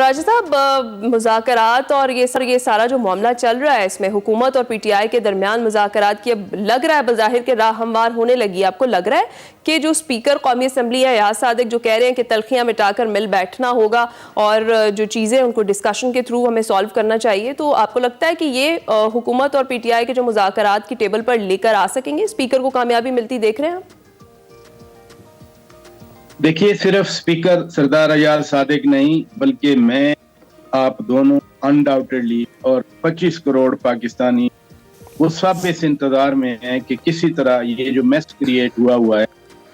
راجہ صاحب مذاکرات اور یہ سارا جو معاملہ چل رہا ہے اس میں حکومت اور پی ٹی آئی کے درمیان مذاکرات کی اب لگ رہا ہے بظاہر کہ راہ ہموار ہونے لگی ہے. آپ کو لگ رہا ہے کہ جو اسپیکر قومی اسمبلی ہے ایاز صادق جو کہہ رہے ہیں کہ تلخیاں مٹا کر مل بیٹھنا ہوگا اور جو چیزیں ان کو ڈسکشن کے تھرو ہمیں سالو کرنا چاہیے, تو آپ کو لگتا ہے کہ یہ حکومت اور پی ٹی آئی کے جو مذاکرات کی ٹیبل پر لے کر آ سکیں گے؟ اسپیکر کو کامیابی ملتی دیکھ رہے ہیں آپ؟ دیکھیے, صرف اسپیکر سردار ایاز صادق نہیں بلکہ میں آپ دونوں انڈاؤٹڈلی اور 25 کروڑ پاکستانی وہ سب اس انتظار میں ہیں کہ کسی طرح یہ جو میس کریٹ ہوا ہے,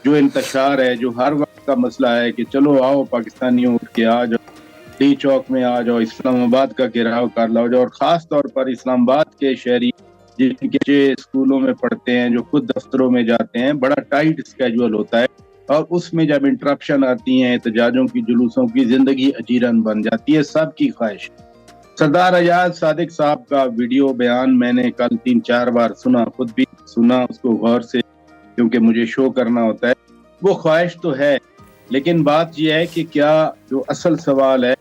جو انتشار ہے, جو ہر وقت کا مسئلہ ہے کہ چلو آؤ پاکستانیوں اٹھ کے آ جاؤ, ڈی چوک میں آ جاؤ, اسلام آباد کا گھیراؤ کر لو جاؤ, اور خاص طور پر اسلام آباد کے شہری جن کے بچے اسکولوں میں پڑھتے ہیں, جو خود دفتروں میں جاتے ہیں, بڑا ٹائٹ اسکیجول ہوتا ہے, اور اس میں جب انٹرپشن آتی ہیں احتجاجوں کی, جلوسوں کی, زندگی اجیرن بن جاتی ہے. سب کی خواہش سردار ایاز صادق صاحب کا ویڈیو بیان میں نے کل 3-4 بار سنا, خود بھی سنا اس کو غور سے, کیونکہ مجھے شو کرنا ہوتا ہے. وہ خواہش تو ہے, لیکن بات یہ ہے کہ کیا جو اصل سوال ہے,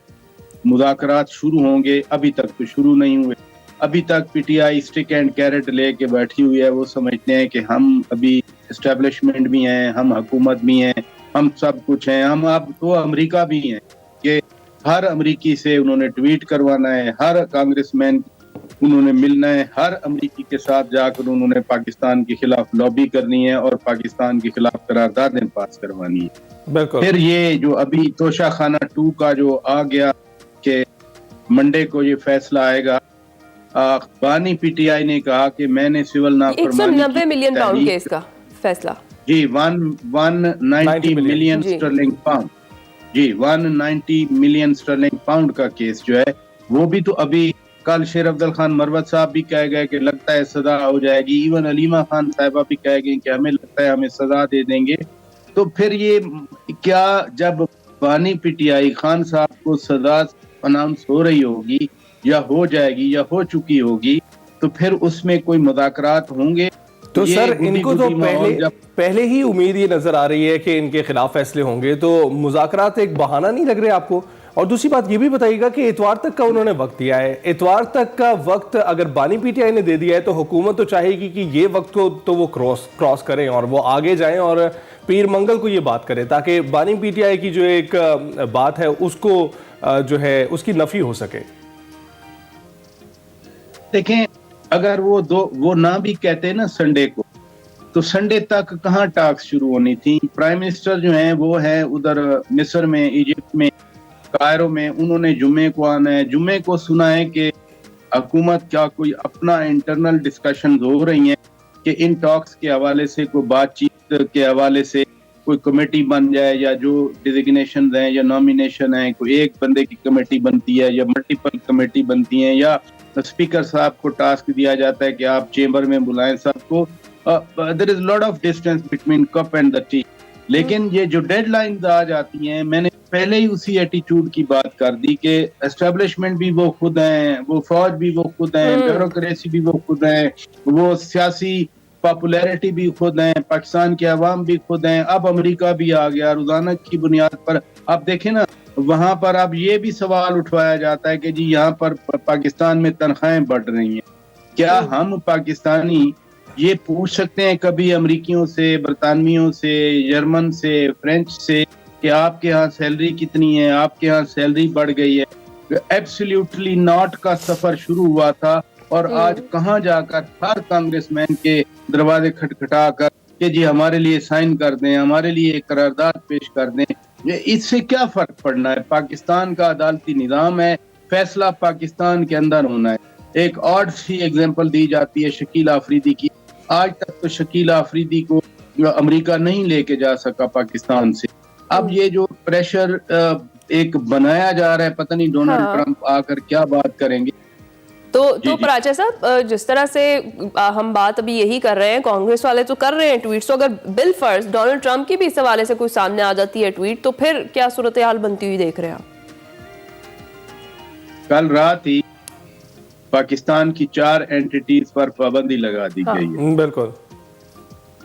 مذاکرات شروع ہوں گے؟ ابھی تک تو شروع نہیں ہوئے. ابھی تک P T I stick and carrot لے کے بیٹھی ہوئی ہے. وہ سمجھتے ہیں کہ ہم ابھی اسٹیبلشمنٹ بھی ہیں, ہم حکومت بھی ہیں, ہم سب کچھ ہیں, ہم اب تو امریکہ بھی ہیں کہ ہر امریکی سے انہوں نے ٹویٹ کروانا ہے, ہر کانگریس مین انہوں نے ملنا ہے, ہر امریکی کے ساتھ جا کر انہوں نے پاکستان کے خلاف لابی کرنی ہے اور پاکستان کے خلاف قراردادیں پاس کروانی ہے. بالکل. پھر یہ جو ابھی توشہ خانہ 2 کا جو آ گیا کہ منڈے کو یہ فیصلہ آئے گا, بانی پی ٹی آئی نے کہا کہ میں نے سول نافرمانی 190 ملین پاؤنڈ کیس کا فیصلہ, جی 190 ملین سٹرلنگ پاؤنڈ, جی 190 ملین سٹرلنگ پاؤنڈ کا کیس جو ہے وہ بھی تو ابھی کل شیر افضل خان مروت صاحب بھی کہہ گئے کہ لگتا ہے سزا ہو جائے گی. ایون علیمہ خان صاحبہ بھی کہہ گئے کہ ہمیں لگتا ہے ہمیں سزا دے دیں گے. تو پھر یہ کیا جب بانی پی ٹی آئی خان صاحب کو سزا اناؤنس ہو رہی ہوگی یا ہو جائے گی یا ہو چکی ہوگی, تو پھر اس میں کوئی مذاکرات ہوں گے؟ تو سر ان کو تو پہلے ہی امید یہ نظر آ رہی ہے کہ ان کے خلاف فیصلے ہوں گے, تو مذاکرات ایک بہانہ نہیں لگ رہے آپ کو؟ اور دوسری بات یہ بھی بتائیے گا کہ اتوار تک کا انہوں نے وقت دیا ہے, اتوار تک کا وقت اگر بانی پی ٹی آئی نے دے دیا ہے تو حکومت تو چاہے گی کہ یہ وقت کو تو وہ کراس کریں اور وہ آگے جائیں اور پیر منگل کو یہ بات کریں, تاکہ بانی پی ٹی آئی کی جو ایک بات ہے اس کو جو ہے اس کی نفی ہو سکے. دیکھیں, اگر وہ نہ بھی کہتے نا سنڈے کو, تو سنڈے تک کہاں ٹاکس شروع ہونی تھی. پرائم منسٹر جو ہیں وہ ہیں ادھر مصر میں, ایجپٹ میں, قاہرہ میں, انہوں نے جمعے کو آنا ہے. جمعے کو سنا ہے کہ حکومت کیا کوئی اپنا انٹرنل ڈسکشنز ہو رہی ہیں کہ ان ٹاکس کے حوالے سے کوئی بات چیت کے حوالے سے کوئی کمیٹی بن جائے, یا جو ڈیزگنیشنز ہیں یا نامینیشن ہیں, کوئی ایک بندے کی کمیٹی بنتی ہے یا ملٹیپل کمیٹی بنتی ہیں, یا اسپیکر صاحب کو ٹاسک دیا جاتا ہے کہ آپ چیمبر میں بلائیں سب کو. there is a lot of distance between cup and the tea. لیکن یہ جو ڈیڈ لائنز آ جاتی ہیں, میں نے پہلے ہی اسی ایٹیچیوڈ کی بات کر دی کہ اسٹیبلشمنٹ بھی وہ خود ہیں, وہ فوج بھی وہ خود ہیں, بیوروکریسی بھی وہ خود ہیں, وہ سیاسی پاپولیرٹی بھی خود ہیں, پاکستان کے عوام بھی خود ہیں. اب امریکہ بھی آ گیا روزانہ کی بنیاد پر. اب دیکھیں نا, وہاں پر اب یہ بھی سوال اٹھوایا جاتا ہے کہ جی یہاں پر پاکستان میں تنخواہیں بڑھ رہی ہیں, کیا ہم پاکستانی یہ پوچھ سکتے ہیں کبھی امریکیوں سے, برطانویوں سے, جرمن سے, فرینچ سے کہ آپ کے ہاں سیلری کتنی ہے, آپ کے ہاں سیلری بڑھ گئی ہے؟ ایبسلیوٹلی ناٹ کا سفر شروع ہوا تھا, اور آج کہاں جا کر ہر کانگریس مین کے دروازے کھٹکھٹا کر کہ جی ہمارے لیے سائن کر دیں, ہمارے لیے ایک قرارداد پیش کر دیں. اس سے کیا فرق پڑنا ہے؟ پاکستان کا عدالتی نظام ہے, فیصلہ پاکستان کے اندر ہونا ہے. ایک اور سی ایگزامپل دی جاتی ہے شکیل آفریدی کی. آج تک تو شکیل آفریدی کو امریکہ نہیں لے کے جا سکا پاکستان سے. اب یہ جو پریشر ایک بنایا جا رہا ہے, پتہ نہیں ڈونلڈ ٹرمپ آ کر کیا بات کریں گے. تو پراچا صاحب, جس طرح سے ہم بات ابھی یہی کر رہے ہیں, کانگریس والے تو کر رہے ہیں ٹویٹس, تو اگر بالفرض ڈونلڈ ٹرمپ کی بھی اس حوالے سے کوئی سامنے آ جاتی ہے ٹویٹ, تو پھر کیا صورتحال بنتی ہوئی دیکھ رہے ہیں آپ؟ کل رات ہی پاکستان کی 4 اینٹیٹیز پر پابندی لگا دی گئی ہے. بالکل.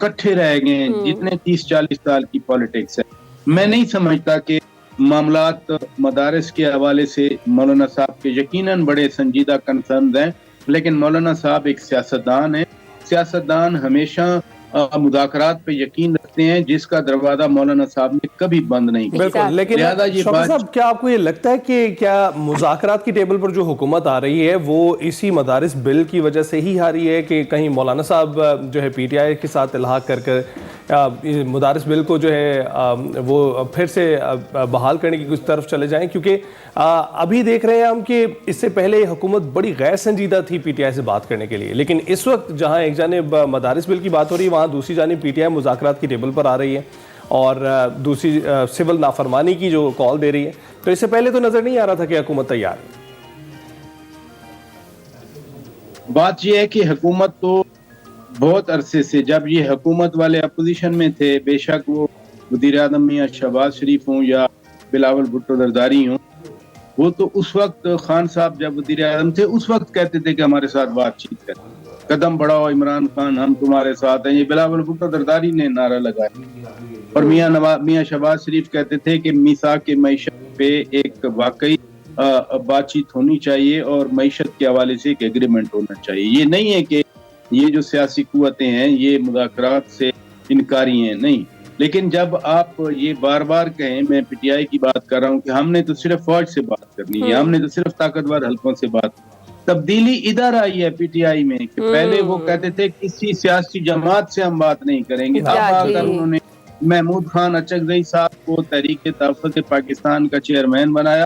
کٹھے رہ گئے ہیں جتنے 30-40 سال کی پالیٹکس ہے. میں نہیں سمجھتا کہ معاملات مدارس کے حوالے سے مولانا صاحب کے یقیناً بڑے سنجیدہ کنسرنز ہیں, لیکن مولانا صاحب ایک سیاستدان ہیں. سیاستدان ہمیشہ مذاکرات پہ یقین رکھتے ہیں, جس کا دروازہ مولانا صاحب نے کبھی بند نہیں کیا. بالکل, لیکن شوکت صاحب کیا آپ کو یہ لگتا ہے کہ کیا مذاکرات کی ٹیبل پر جو حکومت آ رہی ہے وہ اسی مدارس بل کی وجہ سے ہی آ رہی ہے کہ کہیں مولانا صاحب جو ہے پی ٹی آئی کے ساتھ الحاق کر کر مدارس بل کو جو ہے وہ پھر سے بحال کرنے کی کچھ طرف چلے جائیں؟ کیونکہ ابھی دیکھ رہے ہیں ہم کہ اس سے پہلے حکومت بڑی غیر سنجیدہ تھی پی ٹی آئی سے بات کرنے کے لیے, لیکن اس وقت جہاں ایک جانب مدارس بل کی بات ہو رہی ہے وہاں دوسری جانب پی ٹی آئی مذاکرات کی ٹیبل پر آ رہی ہے اور دوسری سول نافرمانی کی جو کال دے رہی ہے. تو اس سے پہلے تو نظر نہیں آ رہا تھا کہ حکومت تیار ہے. بات یہ ہے کہ حکومت تو بہت عرصے سے, جب یہ حکومت والے اپوزیشن میں تھے, بے شک وہ وزیر اعظم میاں شہباز شریف ہوں یا بلاول بھٹو زرداری ہوں, وہ تو اس وقت خان صاحب جب وزیر اعظم تھے اس وقت کہتے تھے کہ ہمارے ساتھ بات چیت کریں, قدم بڑھاؤ عمران خان, ہم تمہارے ساتھ ہیں. یہ بلاول بھٹو زرداری نے نعرہ لگایا. اور میاں شہباز شریف کہتے تھے کہ میثاق معیشت پہ ایک واقعی بات چیت ہونی چاہیے اور معیشت کے حوالے سے ایک ایگریمنٹ ہونا چاہیے. یہ نہیں ہے کہ یہ جو سیاسی قوتیں ہیں یہ مذاکرات سے انکاری ہیں, نہیں. لیکن جب آپ یہ بار بار کہیں, میں پی ٹی آئی کی بات کر رہا ہوں کہ ہم نے تو صرف فوج سے بات کرنی ہے, ہم نے تو صرف طاقتور حلقوں سے بات. تبدیلی ادھر آئی ہے پی ٹی آئی میں کہ پہلے وہ کہتے تھے کسی سیاسی جماعت سے ہم بات نہیں کریں گے. اب اگر انہوں نے محمود خان اچکزئی صاحب کو تحریک تحفظ پاکستان کا چیئرمین بنایا,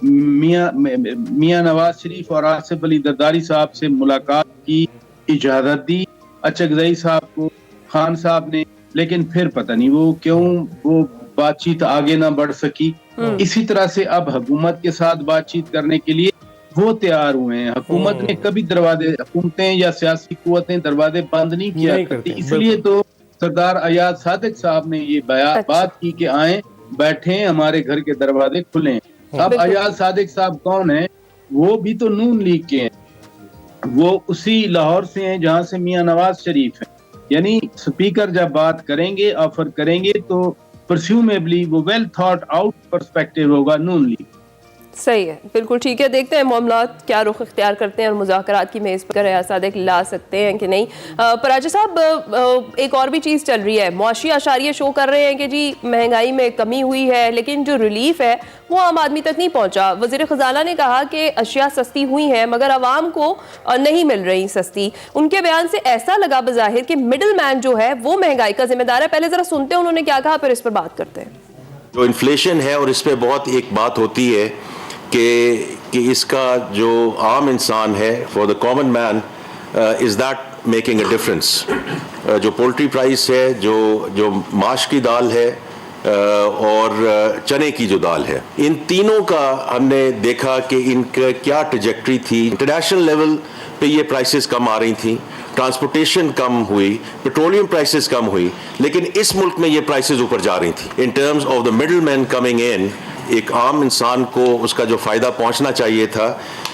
میاں نواز شریف اور آصف علی زرداری صاحب سے ملاقات کی اجازت دی اچکزئی صاحب کو خان صاحب نے, لیکن پھر پتہ نہیں وہ کیوں وہ بات چیت آگے نہ بڑھ سکی. اسی طرح سے اب حکومت کے ساتھ بات چیت کرنے کے لیے وہ تیار ہوئے ہیں. حکومت نے کبھی حکومتیں یا سیاسی قوتیں دروازے بند نہیں کیا کرتی, اس لیے تو سردار ایاز صادق صاحب نے یہ بات کی کہ آئیں بیٹھیں, ہمارے گھر کے دروازے کھلیں. اب ایاز صادق صاحب کون ہیں؟ وہ بھی تو نون لیگ کے ہیں, وہ اسی لاہور سے ہیں جہاں سے میاں نواز شریف ہیں. یعنی سپیکر جب بات کریں گے, آفر کریں گے, تو پرسیومیبلی وہ ویل تھاٹ آؤٹ پرسپیکٹیو ہوگا نون لیگ. صحیح ہے, بالکل ٹھیک ہے. دیکھتے ہیں معاملات کیا رخ اختیار کرتے ہیں اور مذاکرات کی میز پر ایاز صادق لا سکتے ہیں کہ نہیں. پراجا صاحب, ایک اور بھی چیز چل رہی ہے, معاشی اشاریے شو کر رہے ہیں کہ جی مہنگائی میں کمی ہوئی ہے, لیکن جو ریلیف ہے وہ عام آدمی تک نہیں پہنچا. وزیر خزانہ نے کہا کہ اشیاء سستی ہوئی ہیں مگر عوام کو نہیں مل رہی سستی. ان کے بیان سے ایسا لگا بظاہر کہ مڈل مین جو ہے وہ مہنگائی کا ذمہ دار ہے. پہلے ذرا سنتے ہیں انہوں نے کیا کہا, پھر اس پر بات کرتے ہیں. جو انفلیشن ہے اور اس پہ بہت ایک بات ہوتی ہے کہ اس کا جو عام انسان ہے, for the common man is that making a difference. جو پولٹری پرائس ہے, جو ماش کی دال ہے اور چنے کی جو دال ہے, ان تینوں کا ہم نے دیکھا کہ ان کا کیا ٹریجیکٹری تھی. انٹرنیشنل لیول پہ یہ پرائسز کم آ رہی تھیں, ٹرانسپورٹیشن کم ہوئی, پیٹرولیم پرائسز کم ہوئی, لیکن اس ملک میں یہ پرائسز اوپر جا رہی تھیں. In terms of the middle man coming in, ایک عام انسان کو اس کا جو فائدہ پہنچنا چاہیے تھا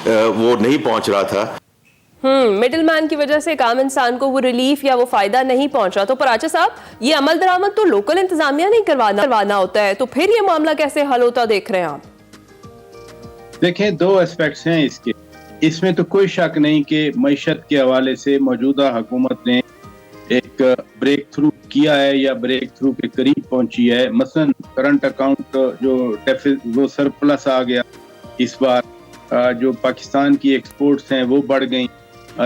وہ نہیں پہنچ رہا تھا. مڈل مین کی وجہ سے ایک عام انسان کو وہ ریلیف یا وہ فائدہ نہیں پہنچا. تو پراچا صاحب, یہ عمل درآمد تو لوکل انتظامیہ نہیں کروانا ہوتا ہے, تو پھر یہ معاملہ کیسے حل ہوتا دیکھ رہے ہیں آپ؟ دیکھیں, دو اسپیکٹس ہیں اس کے. اس میں تو کوئی شک نہیں کہ معیشت کے حوالے سے موجودہ حکومت نے ایک بریک تھرو کیا ہے یا بریک تھرو کے قریب پہنچی ہے. مثلا کرنٹ اکاؤنٹ جو وہ سرپلس آ گیا اس بار, جو پاکستان کی ایکسپورٹس ہیں وہ بڑھ گئیں,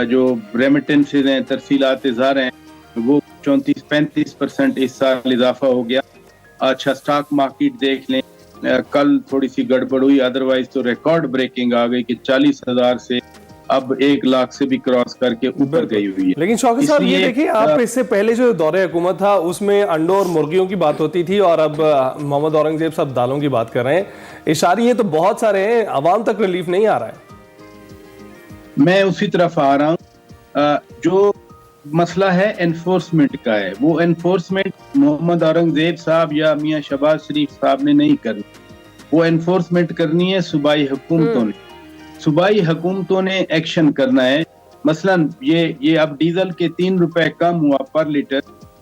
جو ریمیٹنسز ہیں, ترسیلات اظہار ہیں, وہ 34-35% اس سال اضافہ ہو گیا. اچھا, سٹاک مارکیٹ دیکھ لیں, کل تھوڑی سی گڑبڑ ہوئی, ادروائز تو ریکارڈ بریکنگ آ گئی کہ 40,000 سے اب 1 لاکھ سے بھی کراس کر کے اوپر گئی ہوئی ہے. لیکن شوکت صاحب یہ دیکھیں, آپ اس سے پہلے جو دور حکومت تھا اس میں انڈوں اور مرغیوں کی بات ہوتی تھی, اور اب محمد اورنگزیب صاحب دالوں کی بات کر رہے ہیں. اشاریے تو بہت سارے ہیں, عوام تک ریلیف نہیں آ رہا ہے. میں اسی طرف آ رہا ہوں. جو مسئلہ ہے انفورسمنٹ کا ہے, وہ انفورسمنٹ محمد اورنگزیب صاحب یا میاں شہباز شریف صاحب نے نہیں کرنی, وہ انفورسمنٹ کرنی ہے صوبائی حکومتوں نے. صوبائی حکومتوں نے ایکشن کرنا ہے. مثلا یہ اب ڈیزل کے 3 روپے کم ہوا پر لیٹر,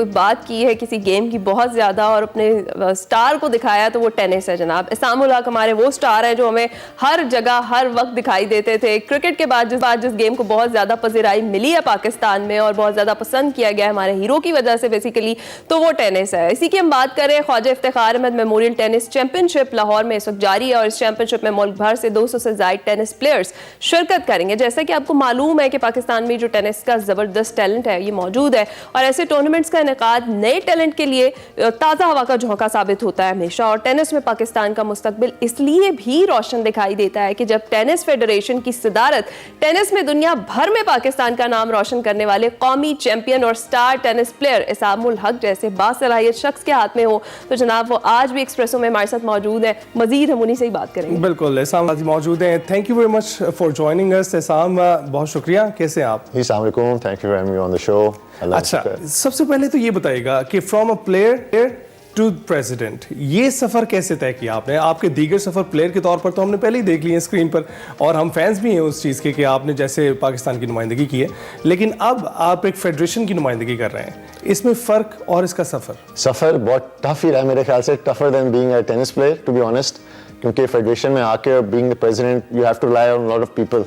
کوئی بات کی ہے کسی گیم کی بہت زیادہ اور اپنے سٹار کو دکھایا تو وہ ٹینس ہے جناب. احسام الحق ہمارے وہ سٹار ہیں جو ہمیں ہر جگہ ہر وقت دکھائی دیتے تھے. کرکٹ کے بعد جس گیم کو بہت زیادہ پذیرائی ملی ہے پاکستان میں اور بہت زیادہ پسند کیا گیا ہے ہمارے ہیرو کی وجہ سے بیسیکلی, تو وہ ٹینس ہے. اسی کی ہم بات کریں, Khawaja Iftikhar Ahmed memorial tennis championship Lahore میں اس وقت جاری ہے اور اس چیمپئن شپ میں ملک بھر سے 200 سے زائد ٹینس پلیئرز شرکت کریں گے. جیسا کہ آپ کو معلوم ہے کہ پاکستان میں جو ٹینس کا زبردست ٹیلنٹ ہے یہ موجود ہے اور ایسے ٹورنامنٹس کا انعقاد نئے ٹیلنٹ کے لیے تازہ ہوا کا جھونکا ثابت ہوتا ہے ہمیشہ. اور ٹینس میں پاکستان کا مستقبل اس لیے بھی روشن دکھائی دیتا ہے کہ جب ٹینس فیڈریشن کی صدارت ٹینس میں دنیا بھر میں پاکستان کا نام روشن کرنے والے قومی چیمپئن اور سٹار ٹینس پلیئر احسام الحق جیسے باصلاحیت شخص کے ہاتھ میں ہو تو جناب وہ آج بھی ایکسپریسو میں ہمارے ساتھ موجود ہیں. مزید ہم انہی سے ہی بات کریں گے. بالکل, احسام موجود ہیں. Thank you very much for joining us. Ahsam بہت شکریہ, کیسے ہیں آپ؟ السلام علیکم, thank you for having me on the show. اچھا, سب سے پہلے تو یہ بتائیے گا کہ from a player to president یہ سفر کیسے طے کیا آپ نے؟ آپ کے دیگر سفر پلیئر کے طور پر تو ہم نے پہلے ہی دیکھ لیے اسکرین پر اور ہم فینس بھی ہیں اس چیز کے کہ آپ نے جیسے پاکستان کی نمائندگی کی ہے, لیکن اب آپ ایک فیڈریشن کی نمائندگی کر رہے ہیں. اس میں فرق اور اس کا سفر بہت ٹف ہی رہا ہے میرے خیال سے, tougher than being a tennis player to be honest, کیونکہ فیڈریشن میں آ کے being the president you have to rely on lot of people.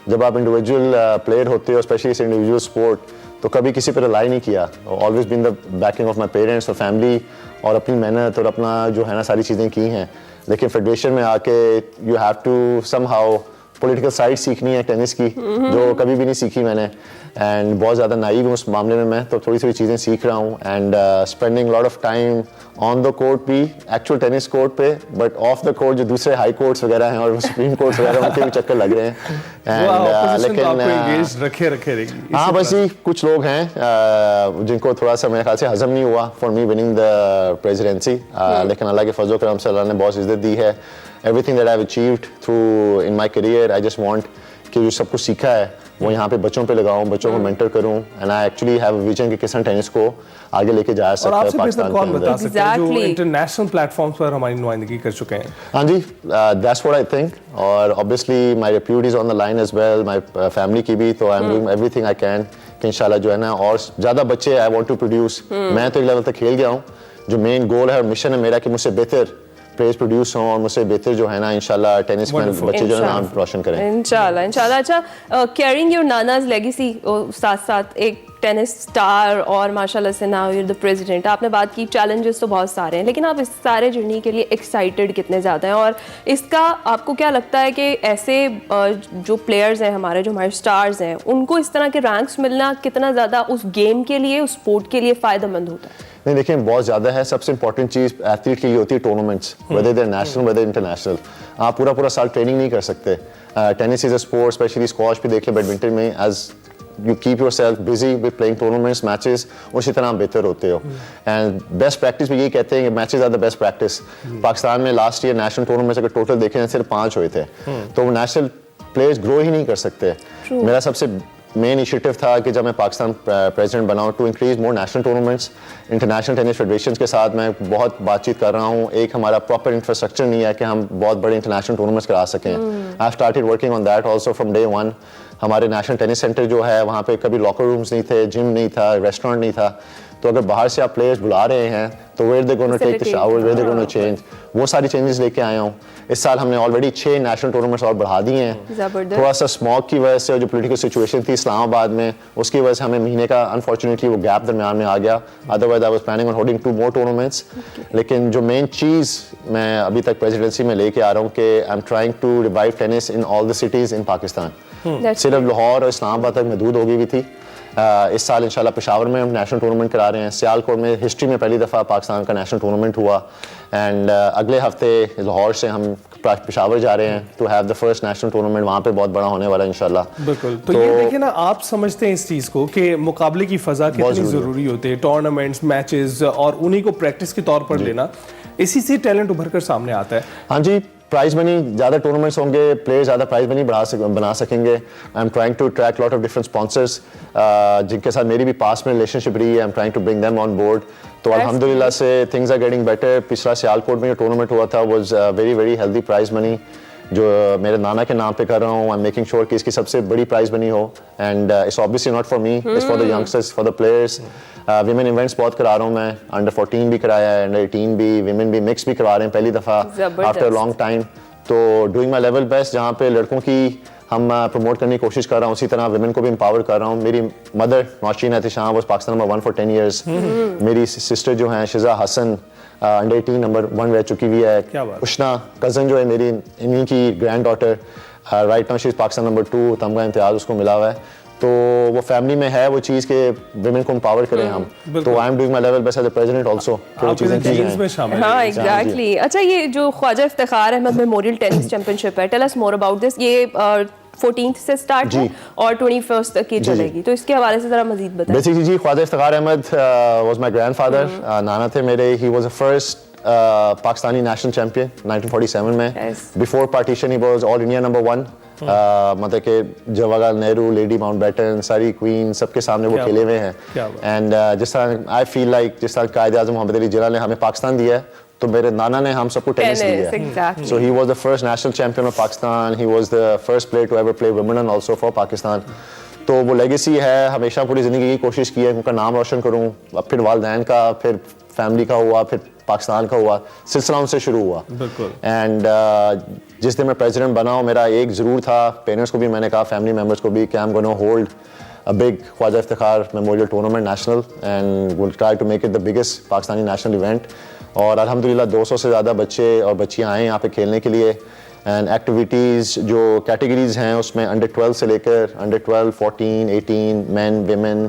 جب آپ انڈیویجول پلیئر ہوتے ہو اسپیشلی اس انڈیویجول اسپورٹ تو کبھی کسی پہ ریلائی نہیں کیا. Always been the backing of my parents اور فیملی اور اپنی محنت اور اپنا جو ہے نا ساری چیزیں کی ہیں. لیکن فیڈریشن میں آ کے you have to somehow political side سیکھنی ہے ٹینس کی جو کبھی بھی نہیں سیکھی میں نے, اینڈ بہت زیادہ نائیو ہوں اس معاملے میں تو تھوڑی تھوڑی چیزیں سیکھ رہا ہوں. And spending lot of time on the court بھی, ایکچوئل ٹینس کورٹ پہ, بٹ آف دا کورٹ جو دوسرے ہائی کورٹس وغیرہ ہیں اور سپریم کورٹس وغیرہ ان کے بھی چکر لگ رہے ہیں. لیکن ہاں بس ہی کچھ لوگ ہیں جن کو تھوڑا سا میرے خیال سے ہضم نہیں ہوا for me winning the presidency, لیکن اللہ کے فضل و کرم سے اللہ نے بہت عزت دی ہے. Everything that I've achieved through in my career, I just want کہ جو سب کچھ سیکھا ہے وہ یہاں پہ بچوں پہ لگاؤں, بچوں کو مینٹر کروں, and I actually have a vision کہ کس طرح ٹینس کو آگے لے کے جا سکتا ہے پاکستان کے اندر. بتا سکتے ہیں جو انٹرنیشنل پلیٹ فارمز پر ہماری نمائندگی کر چکے ہیں. ہاں جی, that's what I think, اور obviously my reputation is on the line as well, my family کی بھی, تو I'm doing everything I can کہ انشاءاللہ جو ہے نا اور زیادہ بچے I want to produce. میں تو ایک لیول تک کھیل گیا ہوں, جو مین گول ہے اور مشن ہے میرا کہ مجھ سے بہتر پلیئرز پروڈیوس ہوں اور مجھ سے بہتر جو ہے نا انشاءاللہ ٹینس میں بچے جو ہے نام روشن کریں انشاءاللہ. اچھا, کیئرنگ یور ناناز لیگیسی ساتھ ساتھ ایک ٹینس سٹار اور ماشاءاللہ سے ناؤ یو دا پریزیڈنٹ, آپ نے بات کی چیلنجز تو بہت سارے ہیں, لیکن آپ اس سارے جرنی کے لیے ایکسائٹیڈ کتنے زیادہ ہیں اور اس کا آپ کو کیا لگتا ہے کہ ایسے جو پلیئرز ہیں ہمارے جو ہمارے سٹارز ہیں ان کو اس طرح کے رینکس ملنا کتنا زیادہ اس گیم کے لیے اس اسپورٹ کے لیے فائدہ مند ہوتا ہے؟ نہیں دیکھیں, بہت زیادہ ہے. سب سے امپورٹنٹ چیز ایتھلیٹ کے لیے ہوتی ہے tournaments, whether they national whether international. آپ پورا سال ٹریننگ نہیں کر سکتے. Tennis is a sport, especially squash بھی دیکھ لیں, بیڈمنٹن میں, as you keep yourself busy with playing tournaments matches, اسی طرح آپ بہتر ہوتے ہو. اینڈ بیسٹ پریکٹس بھی یہی کہتے ہیں کہ matches are the best practice. Pakistan میں لاسٹ ایئر نیشنل ٹورنامنٹس اگر ٹوٹل دیکھیں صرف 5 ہوئے تھے, تو وہ نیشنل پلیئرز گرو ہی نہیں کر سکتے. میرا سب سے مین انیشیٹو تھا کہ جب میں پاکستان پریزیڈنٹ بنا ہوں to increase more national tournaments. International tennis federations کے ساتھ میں بہت بات چیت کر رہا ہوں. ایک ہمارا پراپر انفراسٹرکچر نہیں ہے کہ ہم بہت بڑے انٹرنیشنل ٹورنامنٹس کرا سکیں. I have started working on that also from day one. ہمارے نیشنل ٹینس سینٹر جو ہے وہاں پہ کبھی لاکر رومس نہیں تھے, جم نہیں تھا, ریسٹورینٹ نہیں تھا. تو اگر باہر سے آپ پلیئرز بلا رہے ہیں تو where they gonna take the shower, where they gonna change, وہ ساری چینجز لے کے آیا ہوں. اس سال ہم نے آلریڈی 6 نیشنل ٹورنامنٹس اور بڑھا دیے ہیں. تھوڑا سا اسموک کی وجہ سے اور جو پولیٹیکل سچویشن تھی اسلام آباد میں, اس کی وجہ سے ہمیں مہینے کا انفارچونیٹلی وہ گیپ درمیان میں آ گیا. Otherwise I was planning on holding 2 more tournaments. لیکن جو مین چیز میں ابھی تک پریزیڈنسی میں لے کے آ رہا ہوں کہ I am trying to revive tennis in all the cities in Pakistan. صرف لاہور اور اسلام آباد تک محدود ہو گئی ہوئی تھی. اس سال انشاءاللہ پشاور میں ہم نیشنل ٹورنامنٹ کرا رہے ہیں. سیالکوٹ میں ہسٹری میں پہلی دفعہ پاکستان کا نیشنل ٹورنامنٹ ہوا. اینڈ اگلے ہفتے لاہور سے ہم پشاور جا رہے ہیں to have the first national tournament. وہاں پہ بہت بڑا ہونے والا ہے انشاءاللہ. بالکل. تو یہ دیکھیں نا, آپ سمجھتے ہیں اس چیز کو کہ مقابلے کی فضا کتنی ضروری ہوتی ہے, ٹورنامنٹس, میچز, اور انہیں کو پریکٹس کے طور پر لینا, اسی سے ٹیلنٹ ابھر کر سامنے آتا ہے. ہاں جی, پرائز منی زیادہ ٹورنامنٹس ہوں گے, پلیئر زیادہ پرائز منی بنا سکیں گے. I am trying to track lot of different sponsors جن کے ساتھ میری بھی پاس میں ریلیشن شپ رہی ہے. I am trying to bring them on board. تو الحمدللہ سے تھنگز آر گیٹنگ بیٹر. پچھلا سیالکوٹ میں جو ٹورنامنٹ ہوا تھا was very very healthy prize money. جو میرے نانا کے نام پہ کر رہا ہوں. I'm making sure کہ اس کی سب سے بڑی پرائز بنی ہو, and it's obviously not for me, it's for the youngsters, for the players. Women events بہت کرا رہا ہوں میں, Under 14 بھی کرایا ہے, Under 18 بھی, Women بھی mix بھی کروا رہے ہیں پہلی دفعہ after a long time. تو doing my level best, جہاں پہ لڑکوں کی ہم پروموٹ کرنے کی کوشش کر رہا ہوں, اسی طرح ویمن کو بھی امپاور کر رہا ہوں. میری mother Nausheen Ehtisham was Pakistan number 1 for 10 years. میری سسٹر جو ہیں شزا حسن انڈر 18 نمبر 1 رہ چکی ہوئی ہے. اشنا کزن جو ہے میری, انہیں کی grand daughter right now she is Pakistan number 2, تمغہ امتیاز اس کو ملا ہوا ہے. تو وہ فیملی میں ہے وہ چیز کہ ویمن کو امپاور کریں ہم. تو I am doing my level best as a president also. ہاں ایگزیکٹلی. اچھا یہ جو Khawaja Iftikhar Ahmed memorial tennis championship ہے, tell us more about this. یہ 14th سے اسٹارٹ ہے اور 21st تک کی چلے گی, تو اس کے حوالے سے ذرا مزید بتائیں. Basically ji Khawaja Iftikhar Ahmed was my grandfather, نانا تھے میرے. He was a first Pakistani national champion 1947 میں. Before partition he was all India number 1. مطلب کہ Jawahar Lal Nehru, lady Mountbatten, ساری کوئین, سب کے سامنے وہ کھیلے ہوئے ہیں. اینڈ جس طرح آئی فیل لائک جس طرح قائد اعظم محمد علی جناح نے ہمیں پاکستان دیا ہے, تو میرے نانا نے ہم سب کو ٹینس دیا ہے. So he was the first national champion of Pakistan. He was the first player to ever play Wimbledon also for Pakistan. تو وہ لیگیسی ہے, ہمیشہ پوری زندگی کی کوشش کی ہے ان کا نام روشن کروں. پھر والدین کا, پھر فیملی کا ہوا, پھر پاکستان کا ہوا, سلسلہ ان سے شروع ہوا. اینڈ جس دن میں پریزیڈنٹ بنا ہوں, میرا ایک ضرور تھا, پیرنٹس کو بھی میں نے کہا, فیملی ممبرس کو بھی, کہ I'm going to hold a big Khawaja Iftikhar memorial tournament national and we'll try to make it the biggest Pakistani national event. اور الحمدللہ 200 سے زیادہ بچے اور بچیاں آئے یہاں پہ کھیلنے کے لیے. اینڈ ایکٹیویٹیز جو کیٹیگریز ہیں اس میں Under 12 سے لے کر Under 12, 14, 18, مین, ویمن,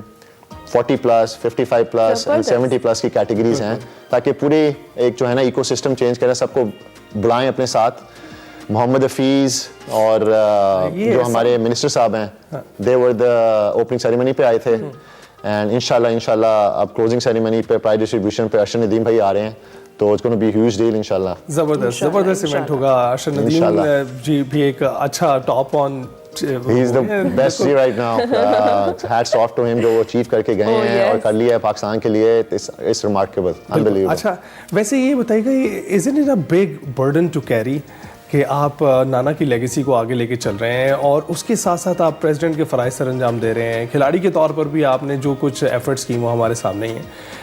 40+, 55+ and 70+ کی کیٹیگریز ہیں, تاکہ پورے ایک جو ہے نا ایکو سسٹم چینج کریں, سب کو بلائیں اپنے ساتھ. محمد حفیظ اور جو ہمارے منسٹر صاحب ہیں, دے ور دا اوپننگ سیریمنی پہ آئے تھے. اینڈ انشاءاللہ اب کلوزنگ سیریمنی پہ پرائز ڈسٹریبیوشن پہ ارشد ندیم بھائی آ رہے ہیں, تو it's gonna be huge deal انشاءاللہ. زبردست ایونٹ ہوگا. ارشد ندیم جی بھی ایک اچھا top on, he is the best right now. Hats off to him جو وہ اچیو کر کے گئے ہیں اور کر لیا ہے پاکستان کے لیے. It's remarkable, unbelievable. اچھا ویسے یہ بتائیے گا, isn't it a big burden to carry کہ آپ نانا کی لیگیسی کو آگے لے کے چل رہے ہیں اور اس کے ساتھ ساتھ آپ پریزیڈنٹ کے فرائض سر انجام دے رہے ہیں, کھلاڑی کے طور پر بھی آپ نے جو کچھ ایفرٹس کی وہ ہمارے سامنے ہی ہیں,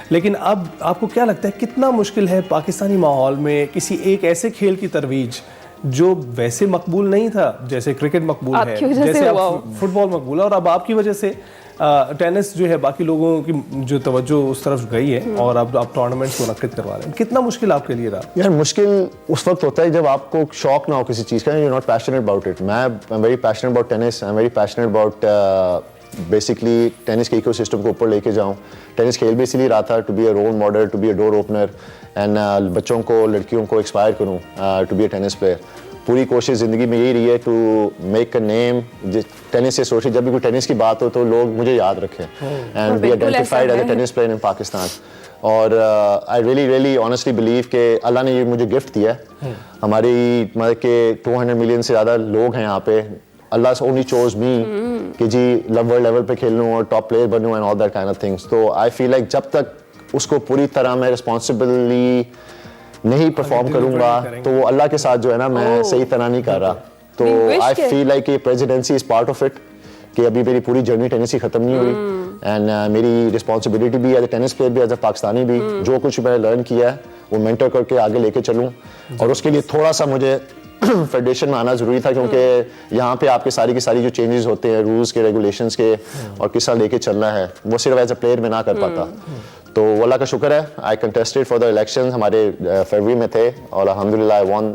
لیکن اب آپ کو کیا لگتا ہے کتنا مشکل ہے پاکستانی ماحول میں کسی ایک ایسے کھیل کی ترویج جو ویسے مقبول نہیں تھا, جیسے کرکٹ مقبول ہے, جیسے فٹ بال مقبول ہے, اور اب آپ کی وجہ سے ٹینس جو ہے باقی لوگوں کی جو توجہ اس طرف گئی ہے اور اب آپ ٹورنامنٹس منعقد کروا رہے ہیں, کتنا مشکل آپ کے لیے رہا؟ یار مشکل اس وقت ہوتا ہے جب آپ کو شوق نہ ہو کسی چیز کا, you not passionate about it. میں very passionate about tennis, I very passionate about basically tennis کے ایکو سسٹم کو اوپر لے کے جاؤں. ٹینس کھیل بھی اسی لیے رہا تھا, to be a role model, to be a door opener, and بچوں کو, لڑکیوں کو ایکسپائر کروں to be a tennis player. پوری کوشش زندگی میں یہی رہی ہے to make a name. Tennis سے سوچے جب بھی کوئی ٹینس کی بات ہو تو لوگ مجھے یاد رکھیں, and be identified as a tennis player in Pakistan. اور آئی ریئلی آنیسٹلی بلیو کہ اللہ نے یہ مجھے گفٹ دیا ہے. ہماری مطلب کہ 200 ملین سے زیادہ لوگ ہیں یہاں پہ. اللہ سے اونلی چوز می کہ جی ورلڈ لیول پہ کھیلوں اور top player Bannu and all that kind of things. تو آئی فیل لائک جب تک اس کو پوری طرح میں رسپانسبلی نہیں پرفارم کروں گا تو وہ اللہ کے ساتھ جو ہے نا میں صحیح طرح نہیں کر رہا. تو آئی فیل لائک کہ presidency is part of it, کہ ابھی میری پوری جرنی ٹینس کی ختم نہیں ہوئی, اینڈ میری رسپانسبلٹی بھی ایز اے ٹینس پلیئر بھی, ایز اے پاکستانی بھی, جو کچھ میں نے لرن کیا ہے وہ مینٹر کر کے آگے لے کے چلوں. اور اس کے لیے تھوڑا سا مجھے فیڈریشن میں آنا ضروری تھا, کیونکہ یہاں پہ آپ کے ساری کی ساری جو چینجز ہوتے ہیں رولس کے, ریگولیشنس کے, اور کس طرح لے کے چلنا ہے, وہ صرف ایز اے پلیئر میں نہ کر پاتا. تو اللہ کا شکر ہے آئی کنٹیسٹڈ فار دا الیکشن, ہمارے فروری میں تھے, اور الحمدللہ آئی وان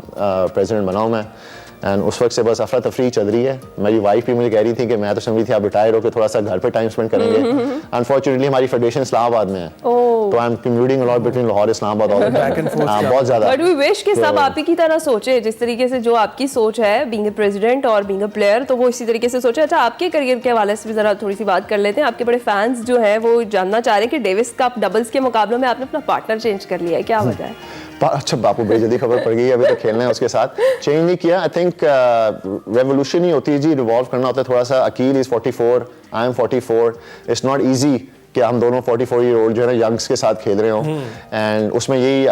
پریزیڈنٹ بنا ہوں میں. اینڈ اس وقت سے بس افراتفری چل رہی ہے. میری وائف بھی مجھے کہہ رہی تھی کہ میں تو سمجھ رہی تھی آپ ریٹائر ہو کے تھوڑا سا گھر پہ ٹائم اسپینڈ کریں گے. انفارچونیٹلی ہماری فیڈریشن اسلام آباد میں ہے, تو I am commuting a lot between Lahore Islamabad, بہت زیادہ. بٹ وی وش کہ سب آپ ہی کی طرح سوچے, جس طریقے سے جو آپ کی سوچ ہے بینگ اے پریزیڈنٹ اور بینگ اے پلیئر, تو وہ اسی طریقے سے سوچے. اچھا آپ کے کریئر کے حوالے سے بھی ذرا تھوڑی سی بات کر لیتے ہیں. آپ کے بڑے فینس جو ہیں وہ جاننا چاہ رہے ہیں کہ ڈیوس کپ ڈبلز کے مقابلوں میں آپ نے اپنا پارٹنر چینج کر لیا ہے, کیا وجہ ہے؟ اچھا باپو بے جلدی خبر پڑ گئی, ابھی تو کھیلنا ہے اس کے ساتھ, چینج نہیں کیا. آئی تھنک ریولیوشن ہی ہوتی ہے جی, ریوالو کرنا ہوتا ہے تھوڑا سا. Aqeel is 44, I'm 44. It's not easy کہ ہم دونوں 44 ایئر اولڈ جو ہے نا ینگس کے ساتھ کھیل رہے ہوں. اینڈ اس میں یہی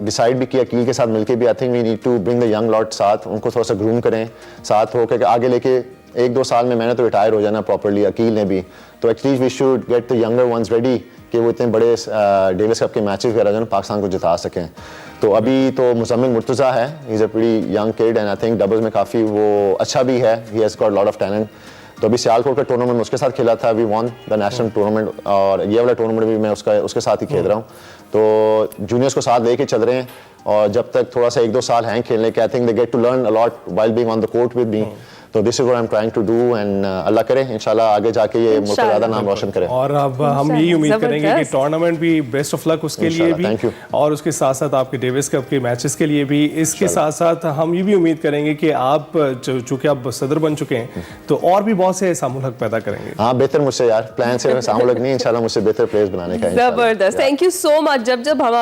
ڈیسائڈ بھی کیا عقیل کے ساتھ مل کے بھی, I think we need to bring the young lot ساتھ, ان کو تھوڑا سا گروم کریں ساتھ ہو کے آگے لے کے. 1-2 سال میں نے تو ریٹائر ہو جانا پراپرلی, عقیل نے بھی, تو at least we should get the younger ones ready کہ وہ اتنے بڑے ڈیوس کپ کے میچز وغیرہ جو ہے پاکستان کو جتا سکیں. تو ابھی تو مزمل مرتضیٰ ہے, he is a pretty young kid and I think doubles میں کافی وہ اچھا بھی ہے, he has got lot of talent. تو ابھی سیالکوٹ کا ٹورنامنٹ میں اس کے ساتھ کھیلا تھا, وی وان دا نیشنل ٹورنامنٹ, اور یہ والا ٹورنامنٹ بھی میں اس کے ساتھ ہی کھیل رہا ہوں. تو جونیئرس کو ساتھ لے کے چل رہے ہیں, اور جب تک تھوڑا سا 1-2 سال ہیں کھیلنے کے, I think they get to learn a lot while being on the court with me. تو this is what I M trying to do, and اللہ کرے انشاءاللہ آگے جا کے یہ ملک کا زیادہ نام روشن کرے. اور اب ہم یہی امید کریں گے کہ ٹورنامنٹ بھی بیسٹ آف لک اس کے لیے بھی, اور اس کے ساتھ ساتھ آپ کے ڈیوس کپ کے میچز کے لیے بھی. اس کے ساتھ ساتھ ہم یہ بھی امید کریں گے کہ آپ چونکہ اب صدر بن چکے ہیں تو اور بھی بہت سے سام الحق پیدا کریں گے. ہاں بہتر مجھ سے یار, پلان سے سام الحق نہیں, انشاءاللہ مجھ سے بہتر پلیئرز بنانے کا. زبردست, تھینک یو سو مچ. جب ہم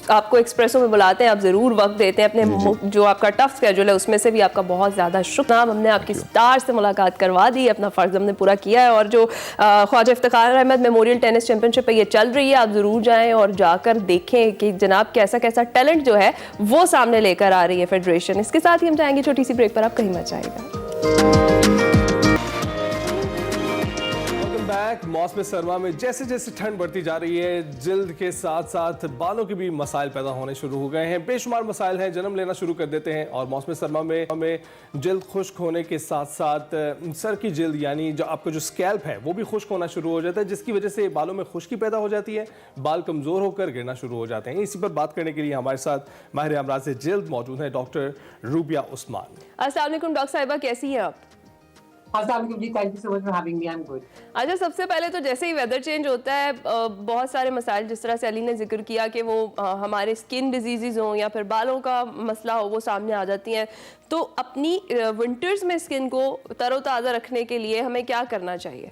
آپ کو ایکسپریسو میں بلاتے ہیں آپ ضرور وقت دیتے ہیں, اپنے جو آپ کا ٹف اسکیجول ہے اس میں سے بھی آپ کا بہت زیادہ شکریہ. ہم نے آپ کی اسٹار سے ملاقات کروا دی, اپنا فرض ہم نے پورا کیا ہے. اور جو Khawaja Iftikhar Ahmed memorial tennis championship ہے یہ چل رہی ہے, آپ ضرور جائیں اور جا کر دیکھیں کہ جناب کیسا ٹیلنٹ جو ہے وہ سامنے لے کر آ رہی ہے فیڈریشن. اس کے ساتھ ہی ہم جائیں گے چھوٹی سی بریک پر, آپ کہیں مت جائے گا. موسم سرما میں جیسے جیسے ٹھنڈ بڑھتی جا رہی ہے, جلد کے ساتھ ساتھ بالوں کے بھی مسائل پیدا ہونے شروع ہو گئے ہیں. بے شمار مسائل ہیں, جنم لینا شروع کر دیتے ہیں. اور موسم سرما میں ہمیں جلد خشک ہونے کے ساتھ ساتھ سر کی جلد یعنی جو آپ کا جو اسکیلپ ہے وہ بھی خشک ہونا شروع ہو جاتا ہے, جس کی وجہ سے بالوں میں خشکی پیدا ہو جاتی ہے, بال کمزور ہو کر گرنا شروع ہو جاتے ہیں. اسی پر بات کرنے کے لیے ہمارے ساتھ ماہر امراض جلد موجود ہیں ڈاکٹر روبیہ عثمان. السلام علیکم ڈاکٹر صاحبہ, کیسی ہیں آپ؟ اچھا, سب سے پہلے تو جیسے ہی ویدر چینج ہوتا ہے بہت سارے مسائل, جس طرح سے علی نے ذکر کیا کہ وہ ہمارے اسکن ڈیزیزز ہوں یا پھر بالوں کا مسئلہ ہو, وہ سامنے آ جاتی ہیں. تو اپنی ونٹرز میں اسکن کو تر و تازہ رکھنے کے لیے ہمیں کیا کرنا چاہیے؟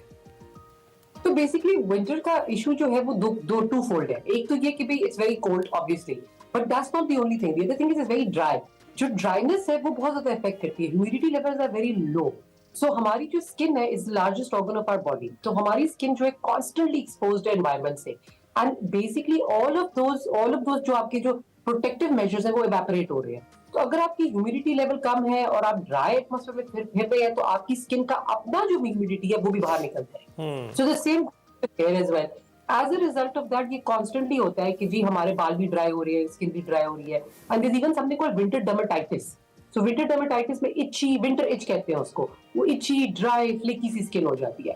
تو بیسکلی ونٹر کا ایشو جو ہے وہ ٹو فولڈ ہے. ایک تو یہ کہ it's very cold obviously, but that's not the only thing. The other thing is very dry. جو ڈرائنس ہے وہ بہت زیادہ افیکٹ کرتی ہے. Humidity levels are very low. So ہماری جو اسکن ہے is largest organ of our body. تو ہماری اسکن جو ہے کانسٹنٹلی ایکسپوزڈ ہے انوائرمنٹ سے, and basically all of those جو آپ کے جو پروٹیکٹیو میجرز ہیں وہ ایواپوریٹ ہو رہے ہیں. تو اگر آپ کی ہیومیڈیٹی لیول کم ہے اور آپ ڈرائی ایٹماسفیئر میں پھر رہے ہیں تو آپ کی اسکن کا اپنا جو ہیومیڈیٹی ہے وہ بھی باہر نکلتا ہے. So the same hair as well. As a result of that یہ کانسٹنٹلی ہوتا ہے کہ جی ہمارے بال بھی ڈرائی ہو رہے ہیں, اسکن بھی ڈرائی ہو رہی ہے. And there is even something called winter dermatitis. So winter dermatitis میں اچی, ونٹر اچ کہتے ہیں اس کو, وہ اچی ڈرائی فلیکی سی اسکن ہو جاتی ہے.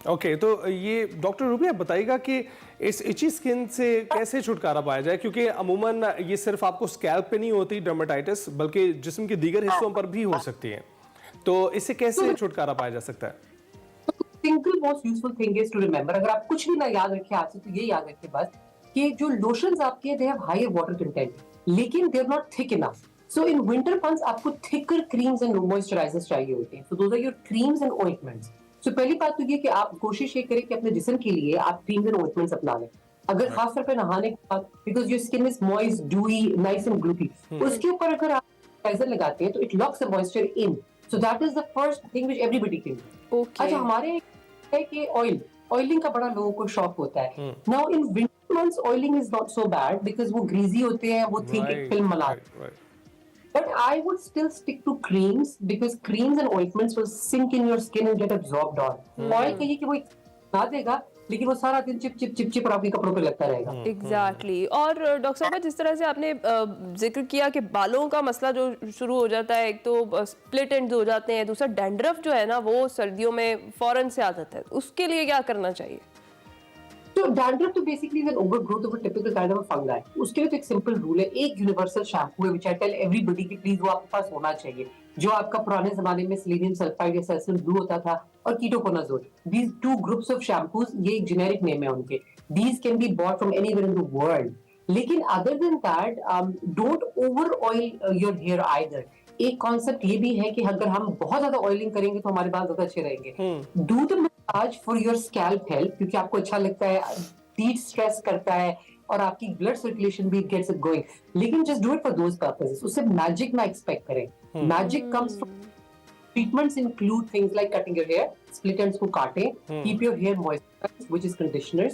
اوکے, تو یہ ڈاکٹر روبیہ بتائیے گا کہ اس اچی اسکن سے کیسے چھٹکارا پایا جائے, کیونکہ عموماً یہ صرف آپ کو اسکیلپ پہ نہیں ہوتی ڈرمیٹائٹس بلکہ جسم کے دیگر حصوں پر بھی ہو سکتی ہے, تو اس سے کیسے چھٹکارا پایا جا سکتا ہے؟ Single most useful thing is to remember, اگر آپ کچھ بھی نہ یاد رکھیں آج سے تو یہ یاد رکھیں بس کہ جو لوشنز آپ کے they have higher water content لیکن دے آر ناٹ تھک انف. So in winter months آپ کو thicker creams and moisturizers چاہیے ہوتے ہیں. So those are your creams and ointments. So پہلی بات تو یہ کہ آپ کوشش یہ کریں کہ اپنے جسم کے لیے آپ creams and ointments اپنا لیں. اگر خاص طور پہ نہانے کے بعد, because your skin is moist, dewy, nice and gloopy, اس کے اوپر اگر آپ moisturizer لگاتے ہیں تو it locks the moisture in. So that is the first thing which everybody can do. اچھا, ہمارے ہے کہ oiling کا بڑا لوگوں کو شوق ہوتا ہے. Now in winter months oiling is not so bad because وہ greasy ہوتے ہیں, وہ thick ایک film ملاتے ہیں. But I would still stick to creams because creams and ointments will sink in your skin and get absorbed on. Oil کہیے کہ وہ نہ دے گا لیکن وہ سارا دن چپ چپ چپ چپ اور آپ کے کپڑوں پہ لگتا رہے گا. ایگزیکٹلی. اور ڈاکٹر صاحب جس طرح سے آپ نے ذکر کیا کہ بالوں کا مسئلہ جو شروع ہو جاتا ہے, ایک تو اسپلٹ اینڈز ہو جاتے ہیں, دوسرا ڈینڈرف جو ہے نا وہ سردیوں میں فوراً سے آ جاتا ہے, اس کے لیے کیا کرنا چاہیے؟ تو ڈینڈرف تو basically is an overgrowth of a typical kind of a fungi. اس کے لیے تو ایک سمپل رول ہے, ایک یونیورسل شیمپو ہے which I tell everybody کہ پلیز وہ آپ کے پاس ہونا چاہیے, جو آپ کا پرانے زمانے میں سیلینیم سلفائڈ یا سیسل بلو ہوتا تھا اور کیٹوکونازول. These two groups of shampoos, یہ ایک جنیرک نیم ہے ان کے. These can be bought from anywhere in the world. لیکن other than that, don't over oil your hair either. ایک کانسیپٹ یہ بھی ہے کہ اگر ہم بہت زیادہ آئلنگ کریں گے تو ہمارے بال زیادہ اچھے رہیں گے. Do the massage for your scalp help, کیونکہ آپ کو اچھا لگتا ہے, ہیٹ اسٹریس کرتا ہے اور آپ کی بلڈ سرکولیشن بھی گیٹس اٹ گوئنگ. لیکن just do it for those purposes. اس سے میجک نہ ایکسپیکٹ کریں. Magic comes from treatments include things like cutting your hair, split ends کو کاٹیں, keep your hair moisturised, which is conditioners,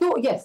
So yes,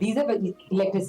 These are lettuce.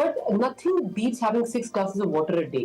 But nothing beats having 6 glasses of water a day.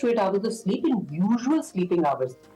to 8 hours of sleep in usual sleeping hours,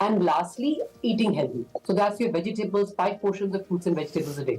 And lastly, eating healthy. So that's your vegetables, 5 portions of fruits and vegetables a day.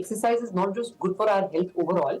exercise is not just good for our health overall,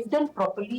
If done properly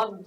one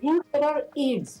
things that are aids,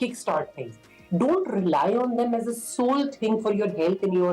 kickstart things. Don't rely on them as a sole thing for your health and your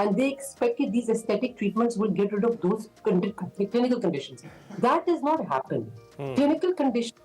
and they expect that these aesthetic treatments will get rid of those clinical conditions. That does not happen. Clinical conditions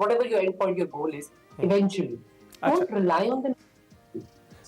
whatever your end point, your goal is eventually. Don't rely on them.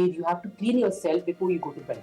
you have to clean yourself before you go to bed.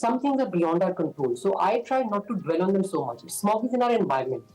some things are beyond our control, so I try not to dwell on them so much. Smog is in our environment.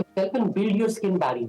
yourself and build your skin barrier.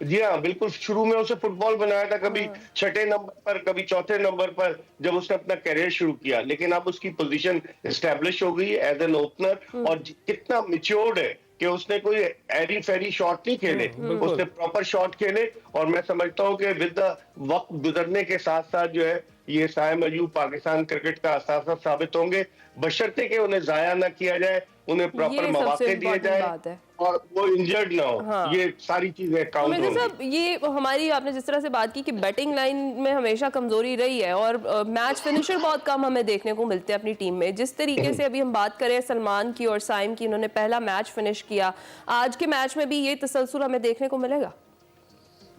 جی ہاں بالکل، شروع میں اسے fit بال بنایا تھا، کبھی چھٹے number پر کبھی چوتھے نمبر پر جب اس نے اپنا کیریئر شروع کیا، لیکن اب اس کی پوزیشن اسٹیبلش ہو گئی ایز این اوپنر، اور کتنا میچورڈ ہے کہ اس نے کوئی ایری فیری شاٹ نہیں کھیلے، اس نے پراپر شاٹ کھیلے، اور میں سمجھتا ہوں کہ ود دا وقت گزرنے کے ساتھ ساتھ جو ہے یہ سائم ایوب پاکستان کرکٹ کا اثاثہ ثابت ہوں گے، بشرطے کہ انہیں ضائع نہ کیا جائے، انہیں پراپر مواقع دیے جائے اور وہ انجرڈ نہ ہو، یہ ساری چیزیں کاؤنٹ ہوں صاحب یہ ہماری آپ نے جس طرح سے بات کی کہ بیٹنگ لائن میں ہمیشہ کمزوری رہی ہے اور میچ فنیشر بہت کم ہمیں دیکھنے کو ملتے ہیں اپنی ٹیم میں، جس طریقے سے ابھی ہم بات کریں سلمان کی اور سائم کی، انہوں نے پہلا میچ فنش کیا، آج کے میچ میں بھی یہ تسلسل ہمیں دیکھنے کو ملے گا؟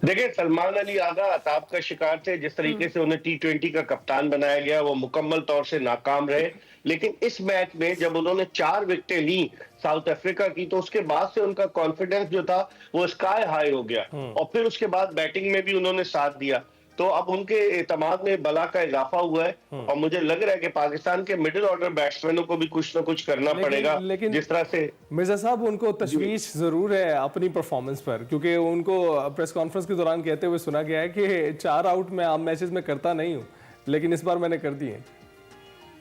دیکھیں سلمان علی آغا عطاب کا شکار تھے، جس طریقے سے انہیں T20 کا کپتان بنایا گیا وہ مکمل طور سے ناکام رہے، لیکن اس میچ میں جب انہوں نے 4 وکٹیں لیں ساؤتھ افریقہ کی تو اس کے بعد سے ان کا کانفیڈنس جو تھا وہ اسکائی ہائی ہو گیا، اور پھر اس کے بعد بیٹنگ میں بھی انہوں نے ساتھ دیا، تو اب ان کے اعتماد میں بلا کا اضافہ ہوا ہے، اور مجھے لگ رہا ہے کہ پاکستان کے مڈل آرڈر بیٹسمینوں کو بھی کچھ نہ کچھ کرنا پڑے گا، جس طرح سے مرزا صاحب ان کو تشویش ضرور ہے اپنی پرفارمنس پر، کیونکہ ان کو پریس کانفرنس کے دوران کہتے ہوئے سنا گیا ہے کہ 4 آؤٹ میں عام میچز میں کرتا نہیں ہوں، لیکن اس بار میں نے کر دی ہے۔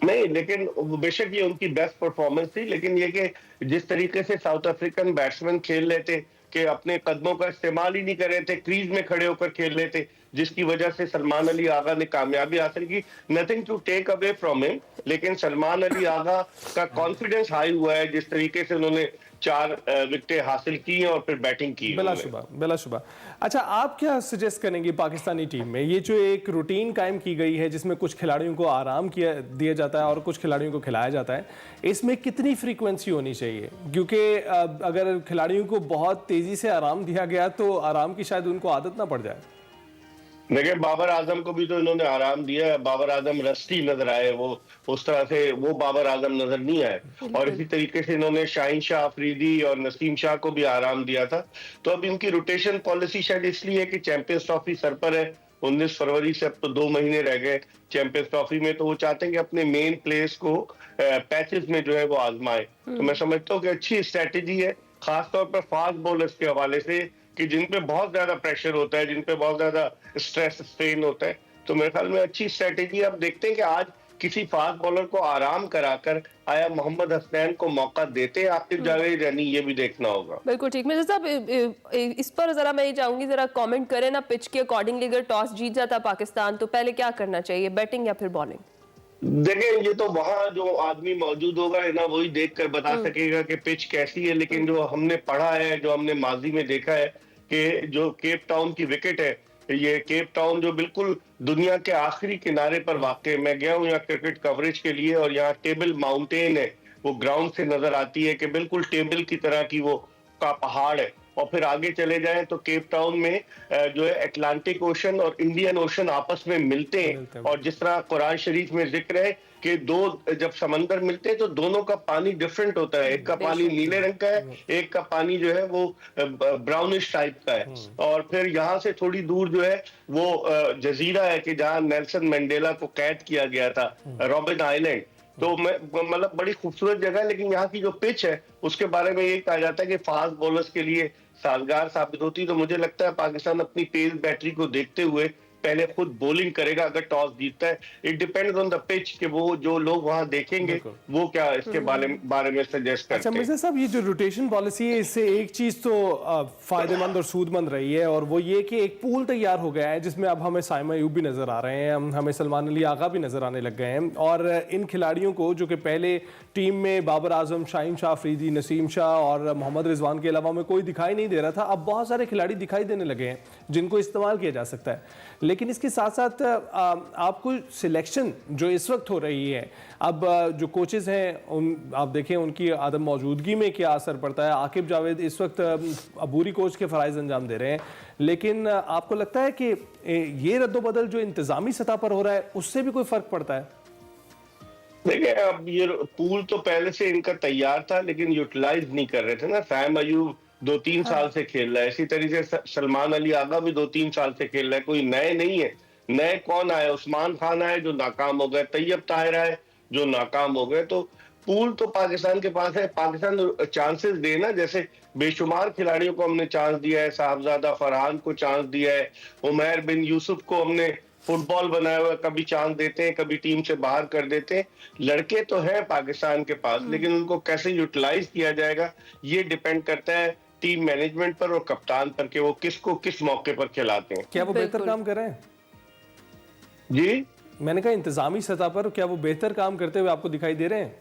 نہیں، لیکن بے شک یہ ان کی بیسٹ پرفارمنس تھی، لیکن یہ کہ جس طریقے سے ساؤتھ افریقن بیٹسمین کھیل رہے تھے کہ اپنے قدموں کا استعمال ہی نہیں کر رہے تھے، کریز میں کھڑے ہو کر کھیل رہے تھے، جس کی وجہ سے سلمان علی آغا نے کامیابی حاصل کی، nothing to take away from him, لیکن سلمان علی آغا کا کانفیڈنس ہائی ہوا ہے جس طریقے سے انہوں نے 4 وکٹیں حاصل کی ہیں اور پھر بیٹنگ کی، بلا شبہ۔ اچھا آپ کیا سجیسٹ کریں گے پاکستانی ٹیم میں یہ جو ایک روٹین قائم کی گئی ہے جس میں کچھ کھلاڑیوں کو آرام دیا جاتا ہے اور کچھ کھلاڑیوں کو کھلایا جاتا ہے، اس میں کتنی فریکوینسی ہونی چاہیے؟ کیونکہ اگر کھلاڑیوں کو بہت تیزی سے آرام دیا گیا تو آرام کی شاید ان کو عادت نہ پڑ جائے۔ دیکھیں بابر اعظم کو بھی تو انہوں نے آرام دیا، بابر اعظم رسٹی نظر آئے، وہ اس طرح سے وہ بابر اعظم نظر نہیں آئے، اور اسی طریقے سے انہوں نے شاہین شاہ افریدی اور نسیم شاہ کو بھی آرام دیا تھا، تو اب ان کی روٹیشن پالیسی شاید اس لیے کہ چیمپئنز ٹرافی سر پر ہے، 19 فروری سے اب تو 2 مہینے رہ گئے چیمپئنز ٹرافی میں، تو وہ چاہتے ہیں کہ اپنے مین پلیئرز کو پیچز میں جو ہے وہ آزمائے، تو میں سمجھتا ہوں کہ اچھی اسٹریٹجی ہے، خاص طور پر فاسٹ بولرز کے حوالے سے کہ جن پہ بہت زیادہ پریشر ہوتا ہے، جن پہ بہت زیادہ اسٹریس اسٹرین ہوتا ہے، تو میرے خیال میں اچھی اسٹریٹجی۔ اب دیکھتے ہیں کہ آج کسی فاسٹ بولر کو آرام کرا کر آیا محمد حسنین کو موقع دیتے ہیں عاقب جاوید یا نہیں، یہ بھی دیکھنا ہوگا۔ بالکل ٹھیک، مرزا صاحب اس پر ذرا میں یہ چاہوں گی ذرا کامنٹ کریں نا، پچ کے اکارڈنگلی اگر ٹاس جیت جاتا پاکستان تو پہلے کیا کرنا چاہیے، بیٹنگ یا پھر بالنگ؟ دیکھیں یہ تو وہاں جو آدمی موجود ہوگا نا وہی دیکھ کر بتا سکے گا کہ پچ کیسی ہے، لیکن جو ہم نے پڑھا ہے، جو ہم نے ماضی میں دیکھا ہے کہ جو کیپ ٹاؤن کی وکٹ ہے، یہ کیپ ٹاؤن جو بالکل دنیا کے آخری کنارے پر واقع ہے، میں گیا ہوں یہاں کرکٹ کوریج کے لیے، اور یہاں ٹیبل ماؤنٹین ہے، وہ گراؤنڈ سے نظر آتی ہے کہ بالکل ٹیبل کی طرح کی وہ کا پہاڑ ہے، اور پھر آگے چلے جائیں تو کیپ ٹاؤن میں جو ہے اٹلانٹک اوشن اور انڈین اوشن آپس میں ملتے ہیں، اور جس طرح قرآن شریف میں ذکر ہے کہ جب سمندر ملتے ہیں تو دونوں کا پانی ڈیفرنٹ ہوتا ہے، ایک کا پانی نیلے رنگ کا ہے، ایک کا پانی جو ہے وہ براؤنش ٹائپ کا ہے، اور پھر یہاں سے تھوڑی دور جو ہے وہ جزیرہ ہے کہ جہاں نیلسن منڈیلا کو قید کیا گیا تھا، رابن آئلینڈ، تو مطلب بڑی خوبصورت جگہ ہے، لیکن یہاں کی جو پچ ہے اس کے بارے میں یہ کہا جاتا ہے کہ فاسٹ بولرز کے لیے سازگار ثابت ہوتی، تو مجھے لگتا ہے پاکستان اپنی تیز بیٹری کو دیکھتے ہوئے پہلے خود بولنگ کرے گا اگر ٹاس جیتتا ہے، it depends on the pitch کہ وہ جو لوگ وہاں دیکھیں گے وہ کیا اس کے بارے میں سجیسٹ کرتے ہیں۔ اچھا مرزا صاحب یہ جو روٹیشن پالیسی ہے اس سے ایک چیز تو فائدہ مند اور سود مند رہی ہے، اور وہ یہ کہ ایک پول تیار ہو گیا ہے جس میں اب ہمیں سائم ایوب بھی نظر آ رہے ہیں، ہمیں سلمان علی آغا بھی نظر آنے لگ گئے ہیں، اور ان کھلاڑیوں کو جو کہ پہلے ٹیم میں بابر اعظم، شاہین شاہ افریدی، نسیم شاہ اور محمد رضوان کے علاوہ میں کوئی دکھائی نہیں دے رہا تھا، اب بہت سارے کھلاڑی دکھائی دینے لگے ہیں جن کو استعمال کیا جا سکتا ہے، لیکن اس کے ساتھ ساتھ آپ کو سلیکشن جو اس وقت ہو رہی ہے، اب جو کوچز ہیں آپ دیکھیں ان کی عدم موجودگی میں کیا اثر پڑتا ہے، عاقب جاوید اس وقت عبوری کوچ کے فرائض انجام دے رہے ہیں، لیکن آپ کو لگتا ہے کہ یہ رد و بدل جو انتظامی سطح پر ہو رہا ہے اس سے بھی کوئی فرق پڑتا ہے؟ دیکھیں اب یہ پول تو پہلے سے ان کا تیار تھا لیکن یوٹیلائز نہیں کر رہے تھے نا، سائم ایوب 2-3 سال سے کھیل رہا ہے، اسی طریقے سے سلمان علی آغا بھی 2-3 سال سے کھیل رہا ہے، کوئی نئے نہیں ہے، نئے کون آئے؟ عثمان خان آئے جو ناکام ہو گئے، طیب طاہر آئے جو ناکام ہو گئے، تو پول تو پاکستان کے پاس ہے. پاکستان چانسز دے نا, جیسے بے شمار کھلاڑیوں کو ہم نے چانس دیا ہے, صاحبزادہ فرحان کو چانس دیا ہے, عمیر بن یوسف کو ہم نے فٹ بال بنایا ہوا, کبھی چانس دیتے ہیں کبھی ٹیم سے باہر کر دیتے ہیں. لڑکے تو ہیں پاکستان کے پاس, لیکن ان کو کیسے یوٹیلائز کیا جائے گا یہ ڈیپینڈ کرتا ہے ٹیم مینجمنٹ پر اور کپتان پر کہ وہ کس کو کس موقع پر کھلاتے ہیں. کیا وہ بہتر کام کر رہے ہیں؟ جی میں نے کہا انتظامی سطح پر کیا وہ بہتر کام کرتے ہوئے آپ کو دکھائی دے رہے ہیں؟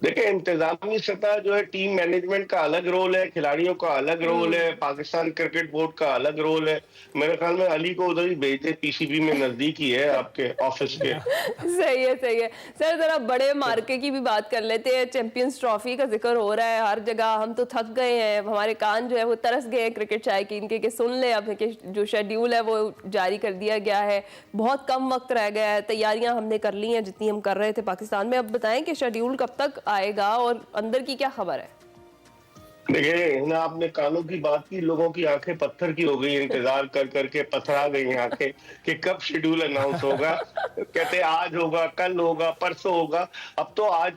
دیکھیں, انتظامی سطح جو ہے ٹیم مینجمنٹ کا الگ رول ہے, کھلاڑیوں کا الگ رول ہے, پاکستان کرکٹ بورڈ کا الگ رول ہے. میرے خیال میں علی کو ادھر ہی بھیج دے, پی سی بی میں نزدیک ہی ہے آپ کے آفس کے. صحیح ہے. سر ذرا بڑے مارکے کی بھی بات کر لیتے ہیں. چیمپئنز ٹرافی کا ذکر ہو رہا ہے ہر جگہ, ہم تو تھک گئے ہیں, ہمارے کان جو ہے وہ ترس گئے ہیں کرکٹ شائقین کے کہ سن لیں اب کہ جو شیڈیول ہے وہ جاری کر دیا گیا ہے, بہت کم وقت رہ گیا ہے, تیاریاں ہم نے کر لی ہیں جتنی ہم کر رہے تھے پاکستان میں. اب بتائیں کہ شیڈیول کب تک آئے گا اور اندر کی کیا خبر ہے؟ دیکھیں نا, آپ نے کانوں کی بات کی, لوگوں کی آنکھیں پتھر کی ہو گئی, انتظار کر کر کے پتھرا گئی ہیں آنکھیں کہ کب شیڈول اناؤنس ہوگا. کہتے آج ہوگا, کل ہوگا, پرسوں ہوگا. اب تو آج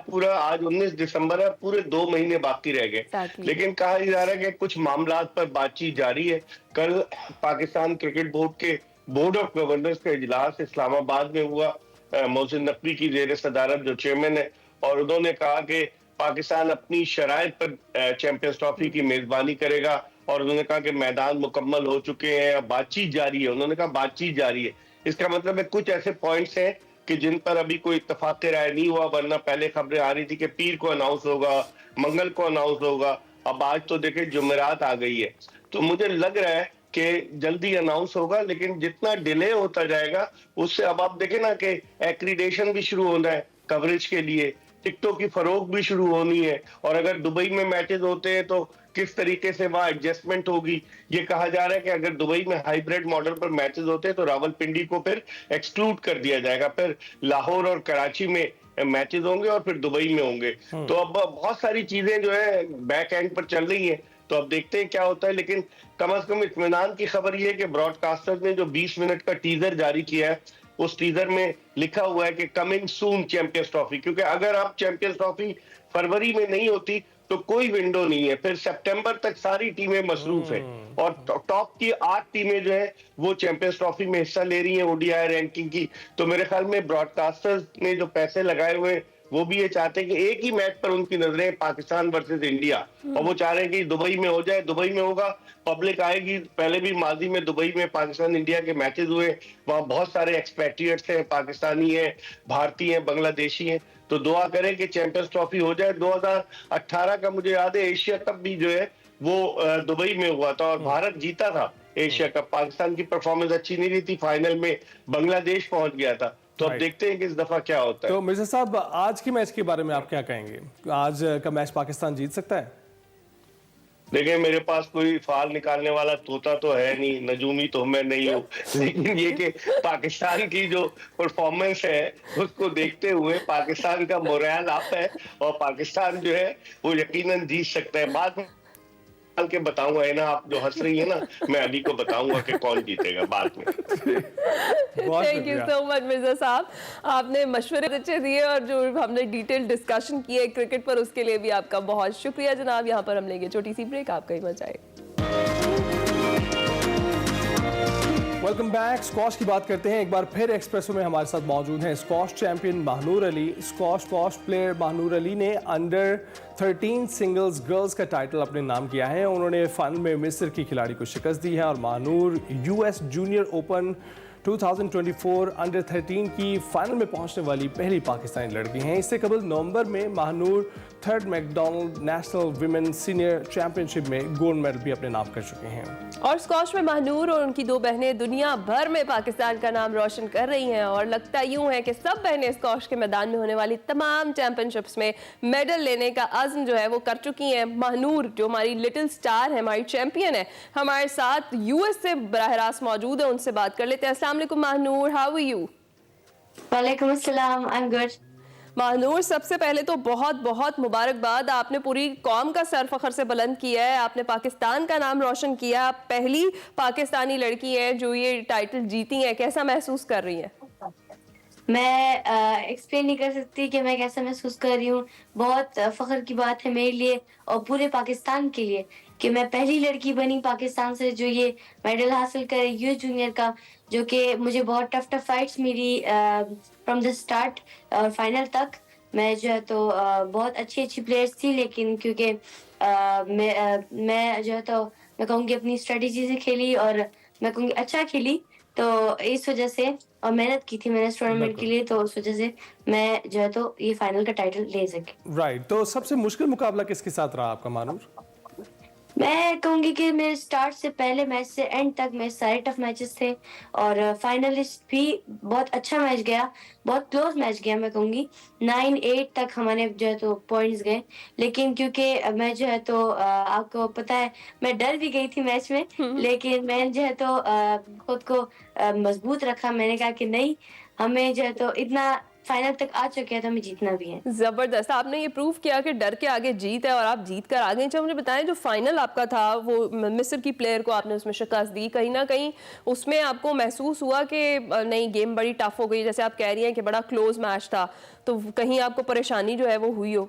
19 دسمبر ہے, پورے 2 مہینے باقی رہ گئے. لیکن کہا جا رہا ہے کہ کچھ معاملات پر بات چیت جاری ہے. کل پاکستان کرکٹ بورڈ کے بورڈ آف گورنرز کا اجلاس اسلام آباد میں ہوا, محسن نقوی کی زیر صدارت جو چیئرمین ہے, اور انہوں نے کہا کہ پاکستان اپنی شرائط پر چیمپئنز ٹرافی کی میزبانی کرے گا, اور انہوں نے کہا کہ میدان مکمل ہو چکے ہیں, بات چیت جاری ہے. انہوں نے کہا بات چیت جاری ہے, اس کا مطلب ہے کچھ ایسے پوائنٹس ہیں کہ جن پر ابھی کوئی اتفاق رائے نہیں ہوا, ورنہ پہلے خبریں آ رہی تھی کہ پیر کو اناؤنس ہوگا, منگل کو اناؤنس ہوگا. اب آج تو دیکھیں جمعرات آ گئی ہے, تو مجھے لگ رہا ہے کہ جلدی اناؤنس ہوگا. لیکن جتنا ڈیلے ہوتا جائے گا اس سے, اب آپ دیکھیں نا کہ ایکریڈیشن بھی شروع ہونا ہے کوریج کے لیے, ٹکٹوں کی فروغ بھی شروع ہونی ہے, اور اگر دبئی میں میچز ہوتے ہیں تو کس طریقے سے وہاں ایڈجسٹمنٹ ہوگی. یہ کہا جا رہا ہے کہ اگر دبئی میں ہائیبریڈ ماڈل پر میچز ہوتے ہیں تو راول پنڈی کو پھر ایکسکلوڈ کر دیا جائے گا, پھر لاہور اور کراچی میں میچز ہوں گے اور پھر دبئی میں ہوں گے. تو اب بہت ساری چیزیں جو ہے بیک اینڈ پر چل رہی ہیں, تو اب دیکھتے ہیں کیا ہوتا ہے. لیکن کم از کم اطمینان کی خبر یہ ہے کہ براڈ کاسٹر نے جو 20 منٹ کا ٹیزر جاری کیا ہے, اس ٹیزر میں لکھا ہوا ہے کہ کمنگ سون چیمپئنز ٹرافی. کیونکہ اگر آپ چیمپئنز ٹرافی فروری میں نہیں ہوتی تو کوئی ونڈو نہیں ہے, پھر سپٹمبر تک ساری ٹیمیں مصروف ہیں, اور ٹاپ کی 8 ٹیمیں جو ہیں وہ چیمپئنز ٹرافی میں حصہ لے رہی ہیں اوڈی آئی رینکنگ کی. تو میرے خیال میں براڈ کاسٹرز نے جو پیسے لگائے ہوئے وہ بھی یہ چاہتے ہیں کہ ایک ہی میچ پر ان کی نظریں پاکستان ورسز انڈیا, اور وہ چاہ رہے ہیں کہ دبئی میں ہو جائے. دبئی میں ہوگا, پبلک آئے گی. پہلے بھی ماضی میں دبئی میں پاکستان انڈیا کے میچز ہوئے, وہاں بہت سارے ایکسپیٹریٹس ہیں, پاکستانی ہیں, بھارتی ہیں, بنگلہ دیشی ہیں. تو دعا کریں کہ چیمپئنز ٹرافی ہو جائے. 2018 کا مجھے یاد ہے ایشیا کپ بھی جو ہے وہ دبئی میں ہوا تھا اور بھارت جیتا تھا ایشیا کپ. پاکستان کی پرفارمنس اچھی نہیں رہی تھی, فائنل میں بنگلہ دیش پہنچ گیا تھا. تو اب دیکھتے ہیں کہ اس دفعہ کیا ہوتا ہے. تو مرزا صاحب, آج کے میچ کے بارے میں آپ کیا کہیں گے؟ آج کا میچ پاکستان جیت سکتا ہے؟ دیکھیں, میرے پاس کوئی فال نکالنے والا طوطا تو ہے نہیں, نجومی تو میں نہیں ہوں, لیکن یہ کہ پاکستان کی جو پرفارمنس ہے اس کو دیکھتے ہوئے پاکستان کا مورال اپ ہے, اور پاکستان جو ہے وہ یقیناً جیت سکتا ہے. بعد میں کے بتاؤں گا, ہے نا, آپ جو ہنس رہی ہیں نا, میں علی کو بتاؤں گا کہ کون جیتے گا بعد میں. تھینک یو سو مچ مرزا صاحب, آپ نے مشورے اچھے دیے اور جو ہم نے ڈیٹیل ڈسکشن کی ہے کرکٹ پر, اس کے لیے بھی آپ کا بہت شکریہ جناب. یہاں پر ہم لیں گے چھوٹی سی بریک, آپ کہیں مت جائیں. Welcome back. اسکواش کی بات کرتے ہیں ایک بار پھر. ایکسپریسو میں ہمارے ساتھ موجود ہیں اسکواش چیمپئن ماہنور علی. اسکواش پلیئر ماہنور علی نے انڈر 13 سنگلز گرلز کا ٹائٹل اپنے نام کیا ہے. انہوں نے فائنل میں مصر کی کھلاڑی کو شکست دی ہے, اور Mahnoor US junior open 2024 under 13 کی فائنل میں پہنچنے والی پہلی پاکستانی لڑکی ہیں. اس سے قبل نومبر میں Mahnoor 3rd McDonald national women senior championship میں گولڈ میڈل بھی اپنے نام کر چکے ہیں. اور اسکواش میں ماہنور اور ان کی 2 بہنیں دنیا بھر میں پاکستان کا نام روشن کر رہی ہیں, اور لگتا یوں ہے کہ سب بہنیں اسکواش کے میدان میں ہونے والی تمام چیمپئن شپس میں میڈل لینے کا عزم جو ہے وہ کر چکی ہیں. ماہنور جو ہماری لٹل سٹار ہے, ہماری چیمپئن ہے, ہمارے ساتھ US سے براہ راست موجود ہے, ان سے بات کر لیتے ہیں. السلام علیکم ماہنور, ہاؤ آر یو؟ وعلیکم السلام, آئی ایم گڈ. ماہنور, سب سے پہلے تو بہت بہت مبارکباد, آپ نے پوری قوم کا سر فخر سے بلند کیا ہے, آپ نے پاکستان کا نام روشن کیا, آپ پہلی پاکستانی لڑکی ہیں جو یہ ٹائٹل جیتی ہیں. کیسا محسوس کر رہی ہیں؟ میں ایکسپلین نہیں کر سکتی کہ میں کیسا محسوس کر رہی ہوں. بہت فخر کی بات ہے میرے لیے اور پورے پاکستان کے لیے کہ میں پہلی لڑکی بنی پاکستان سے جو یہ میڈل حاصل کرے یو جونیئر کا, جو کہ مجھے بہت ٹف فائٹس ملی فرام دا اسٹارٹ اور فائنل تک. میں جو ہے تو بہت اچھی پلیئرس تھی, لیکن کیونکہ میں جو ہے تو میں کہوں گی اپنی اسٹریٹجی سے کھیلی اور میں کہوں گی اچھا کھیلی, تو اس وجہ سے اور محنت کی تھی میں نے اس ٹورنامنٹ کے لیے, تو اس وجہ سے میں جو ہے تو یہ فائنل کا ٹائٹل لے سکی. رائٹ, تو سب سے مشکل مقابلہ کس کے ساتھ رہا آپ کا مانور؟ میں کہوں گی کہ میرے اسٹارٹ سے پہلے میچ سے اینڈ تک میرے سارے ٹف میچز تھے اور فائنلسٹ بھی بہت اچھا میچ گیا, بہت کلوز میچ گیا. میں کہوں گی 9-8 تک ہمارے جو ہے تو پوائنٹس گئے, لیکن کیونکہ میں جو ہے تو آپ کو پتہ ہے میں ڈر بھی گئی تھی میچ میں, لیکن میں جو ہے تو خود کو مضبوط رکھا. میں نے کہا کہ نہیں, ہمیں جو ہے تو اتنا فائنل تک آ چکے ہیں تو ہمیں جیتنا بھی ہے. زبردست, آپ نے یہ پروف کیا کہ ڈر کے آگے جیت ہے اور آپ جیت کر آگے. اچھا مجھے بتائیں, جو فائنل آپ کا تھا وہ مصر کی پلیئر کو آپ نے اس میں شکست دی, کہیں نہ کہیں اس میں آپ کو محسوس ہوا کہ نہیں گیم بڑی ٹف ہو گئی, جیسے آپ کہہ رہی ہیں کہ بڑا کلوز میچ تھا, تو کہیں آپ کو پریشانی جو ہے وہ ہوئی ہو؟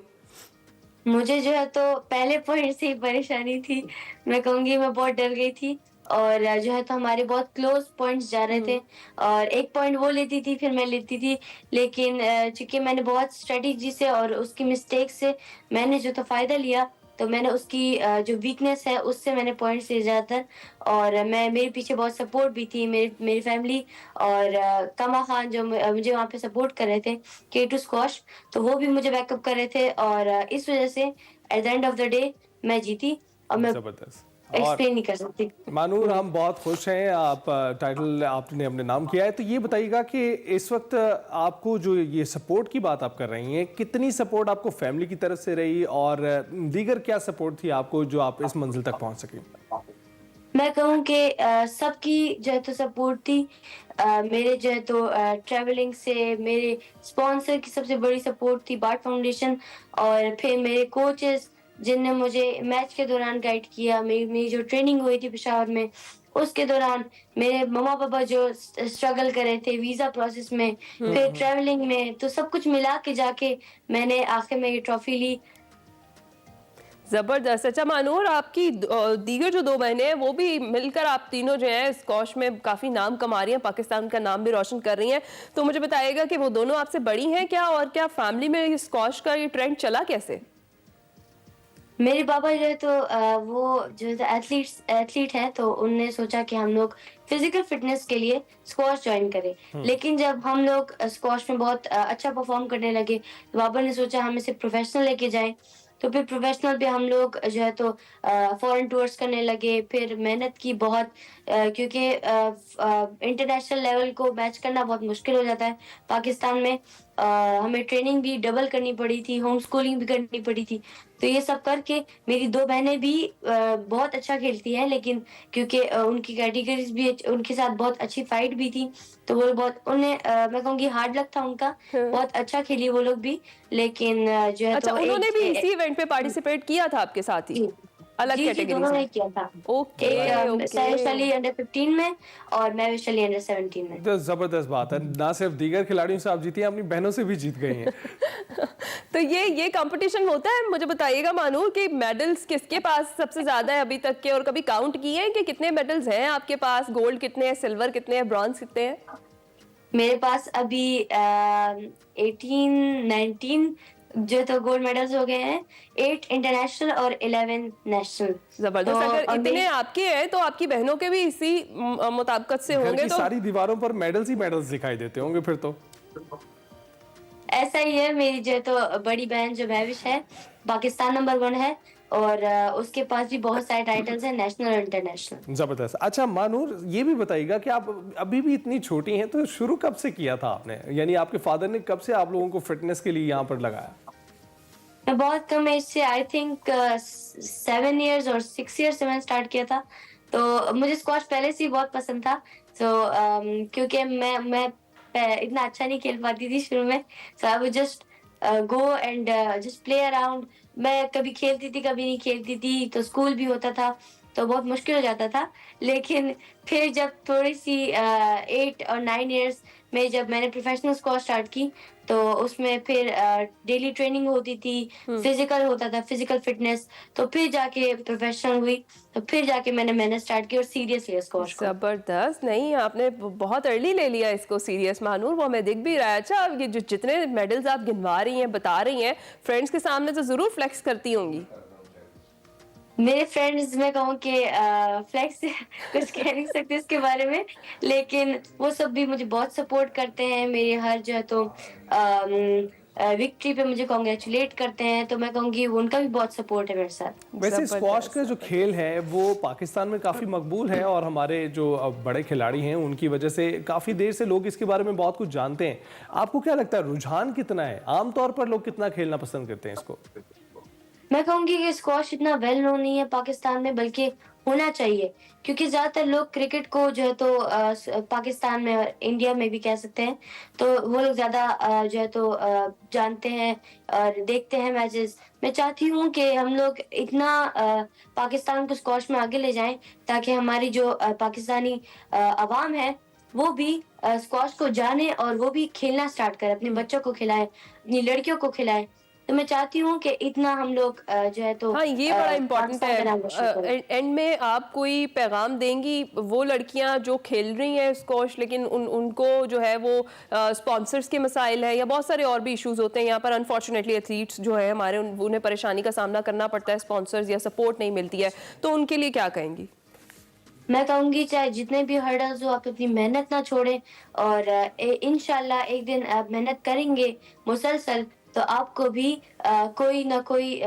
مجھے جو ہے تو پہلے پوائنٹ سے ہی پریشانی تھی. میں کہوں گی میں بہت ڈر گئی تھی اور جو ہے تو ہمارے بہت کلوز پوائنٹس جا رہے تھے اور ایک پوائنٹ وہ لیتی تھی پھر میں لیتی تھی, لیکن چونکہ میں نے بہت اسٹریٹجی سے اور اس کی مسٹیک سے میں نے جو تو فائدہ لیا, تو میں نے اس کی جو ویکنیس ہے اس سے میں نے پوائنٹس لیے زیادہ تر. اور میرے پیچھے بہت سپورٹ بھی تھی, میری فیملی اور کما خان جو مجھے وہاں پہ سپورٹ کر رہے تھے, K2 اسکواش, تو وہ بھی مجھے بیک اپ کر رہے تھے اور اس وجہ سے at the end of the day میں جیتی. اور میں ایکسپلین نہیں کر سکتی. مانور, ہم بہت خوش ہیں, آپ ٹائٹل آپ نے اپنے نام کیا ہے, تو یہ بتائیے گا کہ اس وقت آپ کو جو یہ سپورٹ کی بات آپ کر رہی ہیں, کتنی سپورٹ آپ کو فیملی کی طرف سے رہی اور دیگر کیا سپورٹ تھی آپ کو جو آپ اس منزل تک پہنچ سکیں؟ میں کہوں کہ سب کی جو ہے تو سپورٹ تھی. میرے جو ہے تو ٹریولنگ سے میرے اسپانسر کی سب سے بڑی سپورٹ تھی, بارٹ فاؤنڈیشن, اور پھر میرے کوچز جن نے مجھے میچ کے دوران گائیڈ کیا. میری جو ٹریننگ ہوئی تھی پشاور میں اس کے دوران میرے مما پاپا جو اسٹرگل کر رہے تھے ویزا پروسیس میں, پھر ٹریولنگ میں, تو سب کچھ ملا کے جا کے میں نے آخر میں یہ ٹرافی لی. زبردست. اچھا مانور, آپ کی دیگر جو 2 بہنیں ہیں وہ بھی مل کر آپ تینوں جو ہیں اسکواش میں کافی نام کما رہی ہیں, پاکستان کا نام بھی روشن کر رہی ہیں, تو مجھے بتائیے گا کہ وہ دونوں آپ سے بڑی ہیں کیا, اور کیا فیملی میں اسکواش کا یہ ٹرینڈ چلا کیسے؟ میرے بابا جو ہے تو وہ جو ہے ایتھلیٹ ہے, تو انہوں نے سوچا کہ ہم لوگ فزیکل فٹنس کے لیے اسکواش جوائن کریں, لیکن جب ہم لوگ اسکواش میں بہت اچھا پرفارم کرنے لگے تو بابا نے سوچا ہم اسے پروفیشنل لے کے جائیں. تو پھر پروفیشنل پہ ہم لوگ جو ہے تو فورن ٹورس کرنے لگے, پھر محنت کی بہت, کیونکہ انٹرنیشنل لیول کو میچ کرنا بہت مشکل ہو جاتا ہے پاکستان میں. ہمیں ٹریننگ بھی ڈبل کرنی پڑی تھی, ہوم اسکولنگ بھی کرنی پڑی تھی. تو یہ سب کر کے میری 2 بہنیں بھی بہت اچھا کھیلتی ہیں, لیکن کیونکہ ان کی کیٹیگریز بھی ان کے ساتھ بہت اچھی فائٹ بھی تھی, تو وہ بہت انہیں میں کہوں گی ہارڈ لک تھا ان کا, بہت اچھا کھیلی وہ لوگ بھی, لیکن جو ہے اچھا تو انہوں نے بھی اسی ایونٹ پہ پارٹیسپیٹ کیا تھا آپ کے ساتھ ہی الگ کیٹیگری دونوں نے کیا تھا, سائش علی انڈر 15 میں اور مہوش علی انڈر 17 میں. تو زبردست بات ہے, نہ صرف دیگر کھلاڑیوں سے آپ جیتی ہیں, اپنی بہنوں سے بھی جیت گئی ہیں. تو یہ کمپٹیشن ہوتا ہے. مجھے بتائیے گا مانور کہ میڈلز کس کے پاس سب سے زیادہ ہے ابھی تک کے, اور کبھی کاؤنٹ کیے ہیں کہ کتنے میڈلز ہیں آپ کے پاس, گولڈ کتنے ہیں, سلور کتنے ہیں, برانز کتنے ہیں؟ میرے پاس ابھی 18-19 جو تو گولڈ میڈلز ہو گئے ہیں, 8 انٹرنیشنل اور 11 نیشنل. زبردست. اگر اتنے آپ کے ہیں تو آپ کی بہنوں کے بھی اسی مطابقت سے ہوں گے, تو ساری دیواروں پر میڈلز ہی میڈلز دکھائی دیتے ہوں گے پھر تو. ایسا ہی ہے, میری جو تو بڑی بہن جو مہوش ہے پاکستان نمبر 1 ہے, اور اس کے پاس بھی بہت سارے ٹائٹلز ہیں نیشنل اور انٹرنیشنل. زبردست. اچھا مانور, یہ بھی بتائیے گا کہ آپ ابھی بھی اتنی چھوٹی ہیں, تو شروع کب سے کیا تھا آپ نے, یعنی آپ کے فادر نے کب سے آپ لوگوں کو فٹنس کے لیے یہاں پر لگایا؟ میں بہت کم ایج سے, آئی تھنک 7 ایئرز اور 6 ایئرز سے میں نے اسٹارٹ کیا تھا. تو مجھے اسکواش پہلے سے ہی بہت پسند تھا, تو کیونکہ میں اتنا اچھا نہیں کھیل پاتی تھی شروع میں, so I would just go and just play around. میں کبھی کھیلتی تھی کبھی نہیں کھیلتی تھی, تو اسکول بھی ہوتا تھا, تو بہت مشکل ہو جاتا تھا. لیکن پھر جب تھوڑی سی 8 اور 9 ایئرس میں جب میں نے پروفیشنل اسکواش اسٹارٹ کی تو اس میں پھر ڈیلی ٹریننگ ہوتی تھی, فزیکل ہوتا تھا, فزیکل فٹنس, تو پھر جا کے پروفیشنل ہوئی, تو پھر جا کے میں نے محنت اسٹارٹ کی اور سیریس لیا اسکواش کو. زبردست. نہیں, آپ نے بہت ارلی لے لیا اس کو سیریس مانور, وہ ہمیں دکھ بھی رہا ہے. اچھا, اب یہ جتنے میڈلز آپ گنوا رہی ہیں, بتا رہی ہیں, فرینڈس کے سامنے تو ضرور فلیکس کرتی ہوں گی. میرے فرینڈز میں کہوں کہ فلیکس کچھ کہہ نہیں سکتے اس کے بارے میں, لیکن وہ سب بھی مجھے بہت سپورٹ کرتے ہیں. میری ہر جو ہے تو وکٹری پہ مجھے کانگریچولیٹ کرتے ہیں, تو میں کہوں گی ان کا بھی بہت سپورٹ ہے میرے ساتھ. ویسے اسکواش کا جو کھیل ہے وہ پاکستان میں کافی مقبول ہے, اور ہمارے جو بڑے کھلاڑی ہیں ان کی وجہ سے کافی دیر سے لوگ اس کے بارے میں بہت کچھ جانتے ہیں. آپ کو کیا لگتا ہے رجحان کتنا ہے, عام طور پر لوگ کتنا کھیلنا پسند کرتے ہیں اس کو؟ میں کہوں گی کہ اسکواش اتنا ویل نون نہیں ہے پاکستان میں, بلکہ ہونا چاہیے, کیونکہ زیادہ تر لوگ کرکٹ کو جو ہے تو پاکستان میں اور انڈیا میں بھی کہہ سکتے ہیں, تو وہ لوگ زیادہ جو ہے تو جانتے ہیں اور دیکھتے ہیں میچز. میں چاہتی ہوں کہ ہم لوگ اتنا پاکستان کو اسکواش میں آگے لے جائیں تاکہ ہماری جو پاکستانی عوام ہے وہ بھی اسکواش کو جانے اور وہ بھی کھیلنا اسٹارٹ کرے, اپنے بچوں کو کھلائے, اپنی لڑکیوں کو کھلائے. تو میں چاہتی ہوں کہ اتنا ہم لوگ جو ہے تو ہاں, یہ بڑا امپورٹنٹ ہے. اینڈ میں آپ کوئی پیغام دیں گی وہ لڑکیاں جو کھیل رہی ہیں اسکواش, لیکن ان کو جو ہے وہ اسپانسرس کے مسائل ہے یا بہت سارے اور بھی ایشوز ہوتے ہیں یہاں پر. انفارچونیٹلی ایتھلیٹس جو ہے ہمارے, انہیں پریشانی کا سامنا کرنا پڑتا ہے, اسپانسرز یا سپورٹ نہیں ملتی ہے, تو ان کے لیے کیا کہیں گی؟ میں کہوں گی چاہے جتنے بھی ہرڈلز ہو, آپ اپنی محنت نہ چھوڑیں, اور انشاءاللہ ایک دن آپ محنت کریں گے مسلسل تو آپ کو بھی کوئی نہ کوئی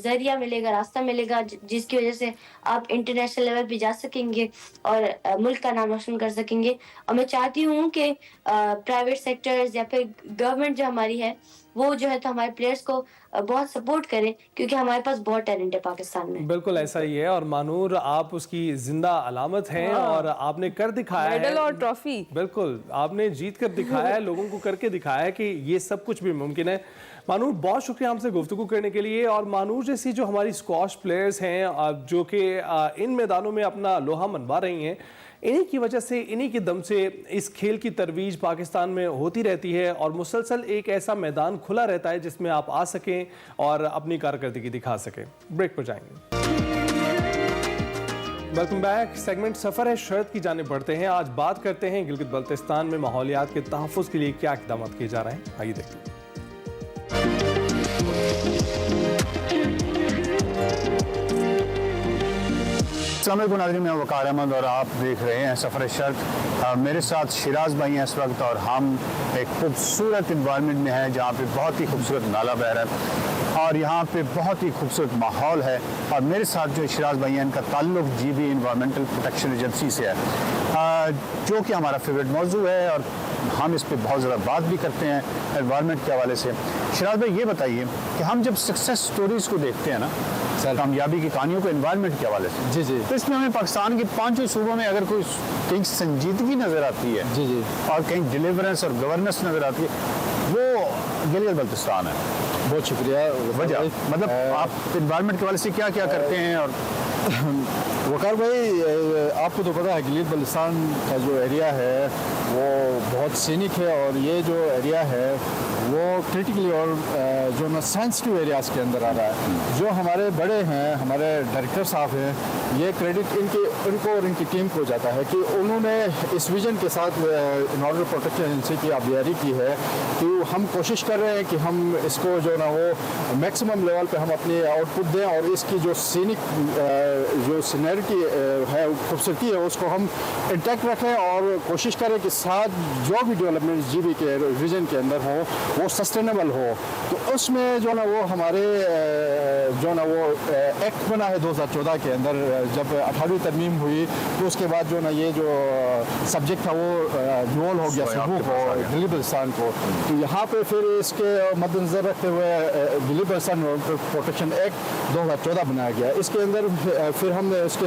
ذریعہ ملے گا, راستہ ملے گا, جس کی وجہ سے آپ انٹرنیشنل لیول پہ جا سکیں گے اور ملک کا نام روشن کر سکیں گے. اور میں چاہتی ہوں کہ پرائیویٹ سیکٹرز یا پھر گورنمنٹ جو ہماری ہے وہ جو ہے تو ہمارے پلیئرز کو بہت سپورٹ کریں, کیونکہ ہمارے پاس بہت ٹیلنٹ ہے پاکستان میں. بالکل ایسا ہی ہے, اور مانور آپ اس کی زندہ علامت ہیں, اور آپ نے کر دکھایا ہے میڈل اور ٹرافی. بالکل, آپ نے جیت کر دکھایا ہے, لوگوں کو کر کے دکھایا ہے کہ یہ سب کچھ بھی ممکن ہے. مانور, بہت شکریہ ہم سے گفتگو کرنے کے لیے. اور مانور جیسی جو ہماری اسکواش پلیئرز ہیں جو کہ ان میدانوں میں اپنا لوہا منوا رہی ہیں, انہی کی وجہ سے, انہی کے دم سے اس کھیل کی ترویج پاکستان میں ہوتی رہتی ہے, اور مسلسل ایک ایسا میدان کھلا رہتا ہے جس میں آپ آ سکیں اور اپنی کارکردگی دکھا سکیں. بریک پر جائیں گے. Welcome back. سیگمنٹ سفر ہے شرط کی جانب بڑھتے ہیں. آج بات کرتے ہیں گلگت بلتستان میں ماحولیات کے تحفظ کے لیے کیا اقدامات کیے جا رہے ہیں. آئیے دیکھتے ہیں. السلام علیکم ناظرین, میں وقار احمد اور آپ دیکھ رہے ہیں سفر شرق. میرے ساتھ شیراز بھائی ہیں اس وقت, اور ہم ایک خوبصورت انوائرمنٹ میں ہیں جہاں پہ بہت ہی خوبصورت نالا بہ رہا ہے اور یہاں پہ بہت ہی خوبصورت ماحول ہے. اور میرے ساتھ جو شیراز بھائی ہیں ان کا تعلق جی بی انوائرمنٹل پروٹیکشن ایجنسی سے ہے, جو کہ ہمارا فیوریٹ موضوع ہے, اور ہم اس پہ بہت زیادہ بات بھی کرتے ہیں انوائرمنٹ کے حوالے سے. شیراز بھائی, یہ بتائیے کہ ہم جب سکسیس سٹوریز کو دیکھتے ہیں نا, کامیابی کی کہانیوں کو انوائرمنٹ کے حوالے سے, جی, تو اس میں ہمیں پاکستان کے 5 صوبوں میں اگر کوئی کہیں سنجیدگی نظر آتی ہے, جی, اور کہیں ڈیلیورنس اور گورننس نظر آتی ہے, وہ گلگت بلتستان ہے. بہت شکریہ. وجہ مطلب آپ انوائرمنٹ کے حوالے سے کیا کیا کرتے ہیں؟ اور وقار بھائی, آپ کو تو پتہ ہے گلگت بلتستان کا جو ایریا ہے وہ بہت سینک ہے, اور یہ جو ایریا ہے وہ کرٹیکلی اور جو نا سینسٹیو ایریاز کے اندر آ رہا ہے. جو ہمارے بڑے ہیں, ہمارے ڈائریکٹر صاحب ہیں, یہ کریڈٹ ان کو اور ان کی ٹیم کو جاتا ہے کہ انہوں نے اس ویژن کے ساتھ انوائرمنٹل پروٹیکشن ایجنسی کی آبیاری کی ہے کہ ہم کوشش کر رہے ہیں کہ ہم اس کو جو نا وہ میکسیمم لیول پہ ہم اپنی آؤٹ پٹ دیں, اور اس کی جو سینک جو سینیرٹی ہے, خوبصورتی ہے, اس کو ہم انٹیکٹ رکھیں, اور کوشش کریں کہ ساتھ جو بھی ڈیولپمنٹ جی بی کے ویژن کے اندر ہو وہ سسٹینیبل ہو. تو اس میں جو نا وہ ہمارے جو نا وہ ایکٹ بنا ہے 2014 کے اندر, جب 18ویں ترمیم ہوئی تو اس کے بعد جو نا یہ جو سبجیکٹ تھا وہ ڈیول ہو گیا سبوک کو گلگت بلتستان کو. تو یہاں پہ پھر اس کے مد نظر رکھتے ہوئے گلگت بلتستان پروٹیکشن ایکٹ 2014 بنایا گیا. اس کے اندر پھر ہم نے اس کے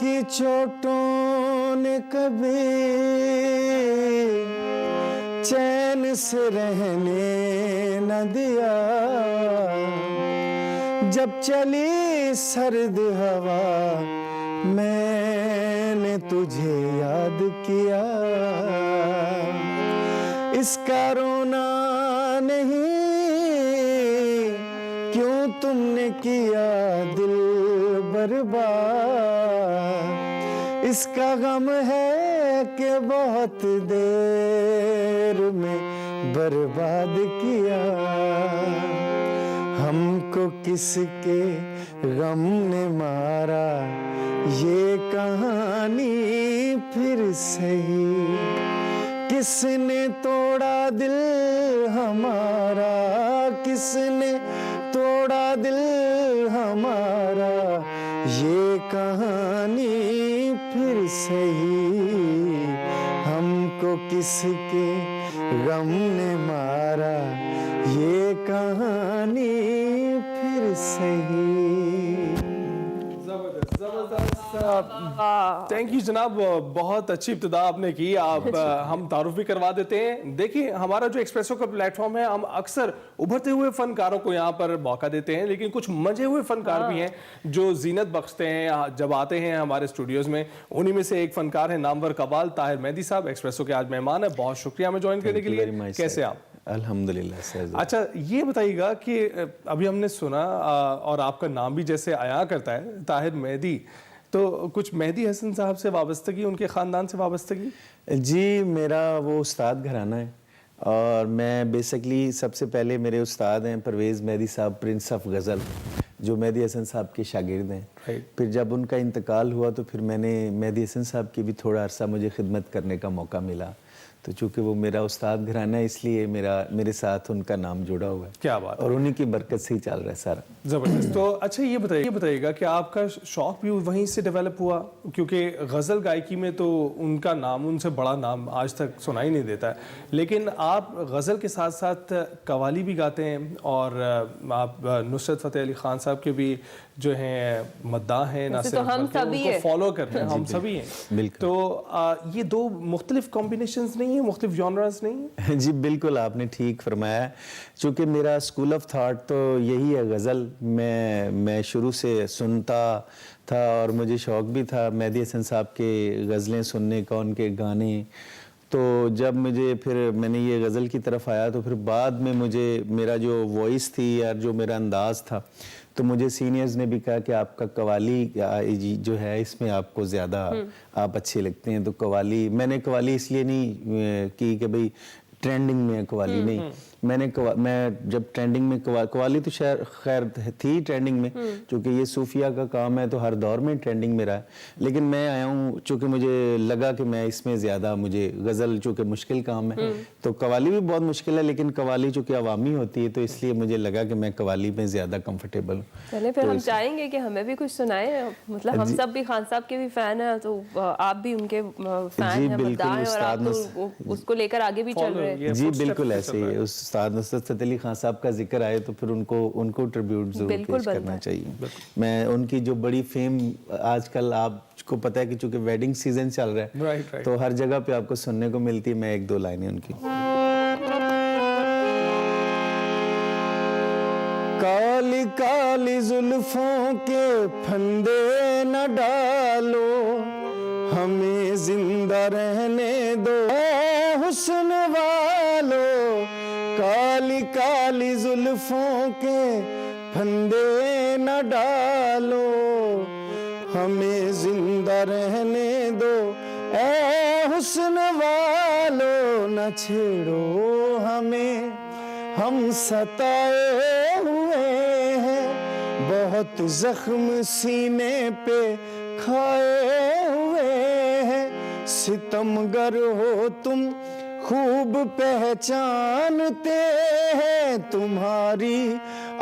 کی چوٹوں نے کبھی چین سے رہنے نہ دیا، جب چلی سرد ہوا میں نے تجھے یاد کیا، اس کا رونا نہیں کیوں تم نے کیا دل برباد، اس کا غم ہے کہ بہت دیر میں برباد کیا، ہم کو کس کے غم نے مارا یہ کہانی پھر صحیح، کس نے توڑا دل ہمارا، کس نے توڑا دل ہمارا یہ کہانی پھر صحیح، ہم کو کس کے غم نے مارا یہ کہانی پھر صحیح۔ تھینک یو جناب، بہت اچھی ابتدا آپ نے کی۔ آپ ہم تعارف بھی کروا دیتے ہیں۔ دیکھیں ہمارا جو ایکسپریسو کا پلیٹ فارم ہے، ہم اکثر ابھرتے ہوئے فنکاروں کو یہاں پر موقع دیتے ہیں، لیکن کچھ منجے ہوئے فنکار بھی ہیں جو زینت بخشتے ہیں جب آتے ہیں ہمارے اسٹوڈیوز میں۔ انہی میں سے ایک فنکار ہے نامور قبال طاہر مہدی صاحب، ایکسپریسو کے آج مہمان ہیں۔ بہت شکریہ ہمیں جوائن کرنے کے لیے۔ کیسے آپ؟ الحمدللہ۔ اچھا یہ بتائیے گا کہ ابھی ہم نے سنا اور آپ کا نام بھی جیسے آیا کرتا ہے طاہر مہدی، تو کچھ مہدی حسن صاحب سے وابستگی، ان کے خاندان سے وابستگی؟ جی میرا وہ استاد گھرانہ ہے، اور میں بیسکلی سب سے پہلے میرے استاد ہیں پرویز مہدی صاحب، پرنس آف غزل، جو مہدی حسن صاحب کے شاگرد ہیں۔ پھر جب ان کا انتقال ہوا تو پھر میں نے مہدی حسن صاحب کی بھی تھوڑا عرصہ مجھے خدمت کرنے کا موقع ملا، تو چونکہ وہ میرا استاد گھرانہ ہے اس لیے میرے ساتھ ان کا نام جڑا ہوا ہے۔ کیا بات، اور انہی کی برکت سے ہی چل رہا ہے سارا۔ زبردست۔ تو اچھا یہ بتائیے گا کہ آپ کا شوق بھی وہیں سے ڈیولپ ہوا؟ کیونکہ غزل گائکی میں تو ان کا نام، ان سے بڑا نام آج تک سنا ہی نہیں دیتا ہے، لیکن آپ غزل کے ساتھ ساتھ قوالی بھی گاتے ہیں، اور آپ نصرت فتح علی خان صاحب کے بھی جو ہیں مداح ہیں، نہ صرف ان کو فالو کرتے ہیں، ہم سبھی ہیں۔ تو یہ دو مختلف کمبینیشنز نہیں ہیں، مختلف جانرز نہیں ہیں؟ جی بالکل آپ نے ٹھیک فرمایا ہے، چونکہ میرا اسکول آف تھاٹ تو یہی ہے غزل۔ میں شروع سے سنتا تھا اور مجھے شوق بھی تھا مہدی حسن صاحب کے غزلیں سننے کا، ان کے گانے۔ تو جب میں نے یہ غزل کی طرف آیا تو پھر بعد میں میرا جو وائس تھی یا جو میرا انداز تھا، تو مجھے سینئرز نے بھی کہا کہ آپ کا قوالی جو ہے اس میں آپ کو زیادہ آپ اچھے لگتے ہیں۔ تو قوالی میں نے قوالی اس لیے نہیں کی کہ بھئی ٹرینڈنگ میں قوالی نہیں، میں جب ٹرینڈنگ میں قوالی تو خیر تھی ٹرینڈنگ میں، چونکہ یہ صوفیہ کا کام ہے تو ہر دور میں ٹرینڈنگ میں رہا ہے، لیکن میں آیا ہوں چونکہ مجھے لگا کہ میں اس میں زیادہ، مجھے غزل چونکہ مشکل کام ہے تو قوالی بھی بہت مشکل ہے، لیکن قوالی چونکہ عوامی ہوتی ہے تو اس لیے مجھے لگا کہ میں قوالی میں زیادہ کمفرٹیبل ہوں۔ چلیں پھر ہم چاہیں گے کہ ہمیں بھی کچھ سنائیں، مطلب ہم سب بھی خان صاحب کے بھی فین ہیں، تو آپ بھی ان کے فین ہیں، مداح ہیں، اور آپ تو اس کو لے کر آگے بھی چل رہے ہیں۔ جی بالکل ایسے ہی، استاد نصرت فتح علی خان صاحب کا ذکر آئے تو پھر ان کو ٹریبیوٹ ضرور پیش کرنا چاہیے۔ میں ان کی جو بڑی فیم آج کل آپ کو پتہ ہے کہ چونکہ ویڈنگ سیزن چل رہا ہے تو ہر جگہ پہ آپ کو سننے کو ملتی ہے، میں ایک دو لائنیں ان کی۔ کالی کالی زلفوں کے پھندے نہ ڈالو، ہمیں زندہ رہنے دو اے حسن والو، کالی کالی زلفوں کے پھندے نہ ڈالو، ہمیں زندہ رہنے دو اے حسن والو، نہ چھیڑو ہمیں ہم ستائے ہوئے ہیں، بہت زخم سینے پہ کھائے ہوئے ہیں، ستمگر ہو تم خوب پہچانتے ہیں، تمہاری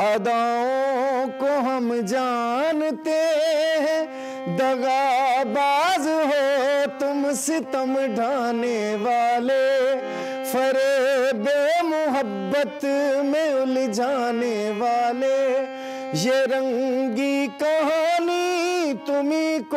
اداؤں کو ہم جانتے ہیں، دغا باز ہو تم ستم ڈھانے والے، فریب محبت میں الجھانے والے، یہ رنگی کہانی تمہیں کو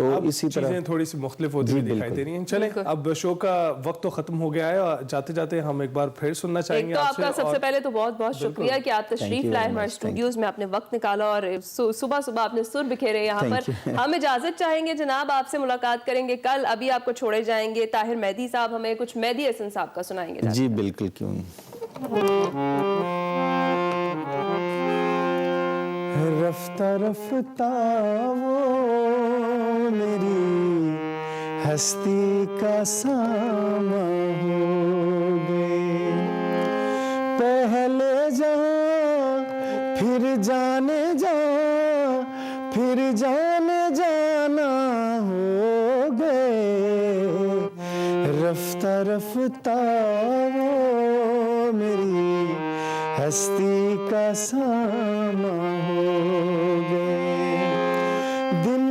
تو اسی طرح چیزیں تھوڑی سی مختلف ہوتی ہوئی دکھائی دے رہی ہیں. چلیں اب شو کا وقت تو ختم ہو گیا ہے اور جاتے جاتے ہم ایک بار پھر سننا چاہیں گے تو آپ کا سب سے پہلے تو بہت بہت شکریہ کہ آپ تشریف لائے ہمارے اسٹوڈیوز میں, آپ نے وقت نکالا اور صبح صبح آپ نے سر بکھیرے یہاں پر. ہم اجازت چاہیں گے جناب, آپ سے ملاقات کریں گے کل. ابھی آپ کو چھوڑے جائیں گے طاہر مہدی صاحب ہمیں کچھ مہدی حسن صاحب کا سنائیں گے. جی بالکل, کیوں نہیں. رفتہ رفتہ وہ میری ہستی کا ساماں ہو گئے, پہلے جہاں پھر جانے جا, پھر جانے جانا ہو گئے. رفتہ رفتہ وہ میری ہستی کا ساماں ہو گئے. دن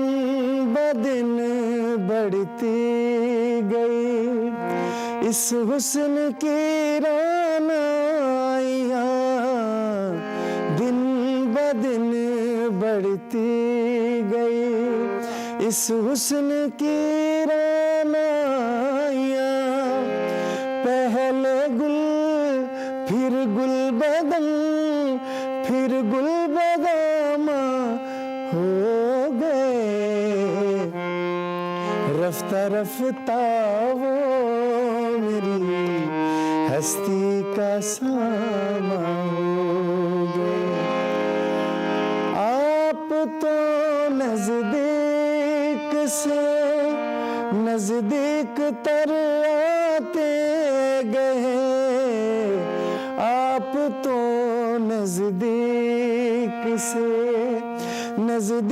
بدن بڑھتی گئی اس حسن کی رعنائیاں, دن بدن بڑھتی گئی اس حسن کی رعنائیاں. پہلے گل پھر گل بدن پھر گل بداماں ہو گئے. رفتہ رفتہ وہ میری ہستی کا ساماں ہو گئے. آپ تو نزدیک سے نزدیک تر آتے گئے, آپ تو نزدیک سے نزدیک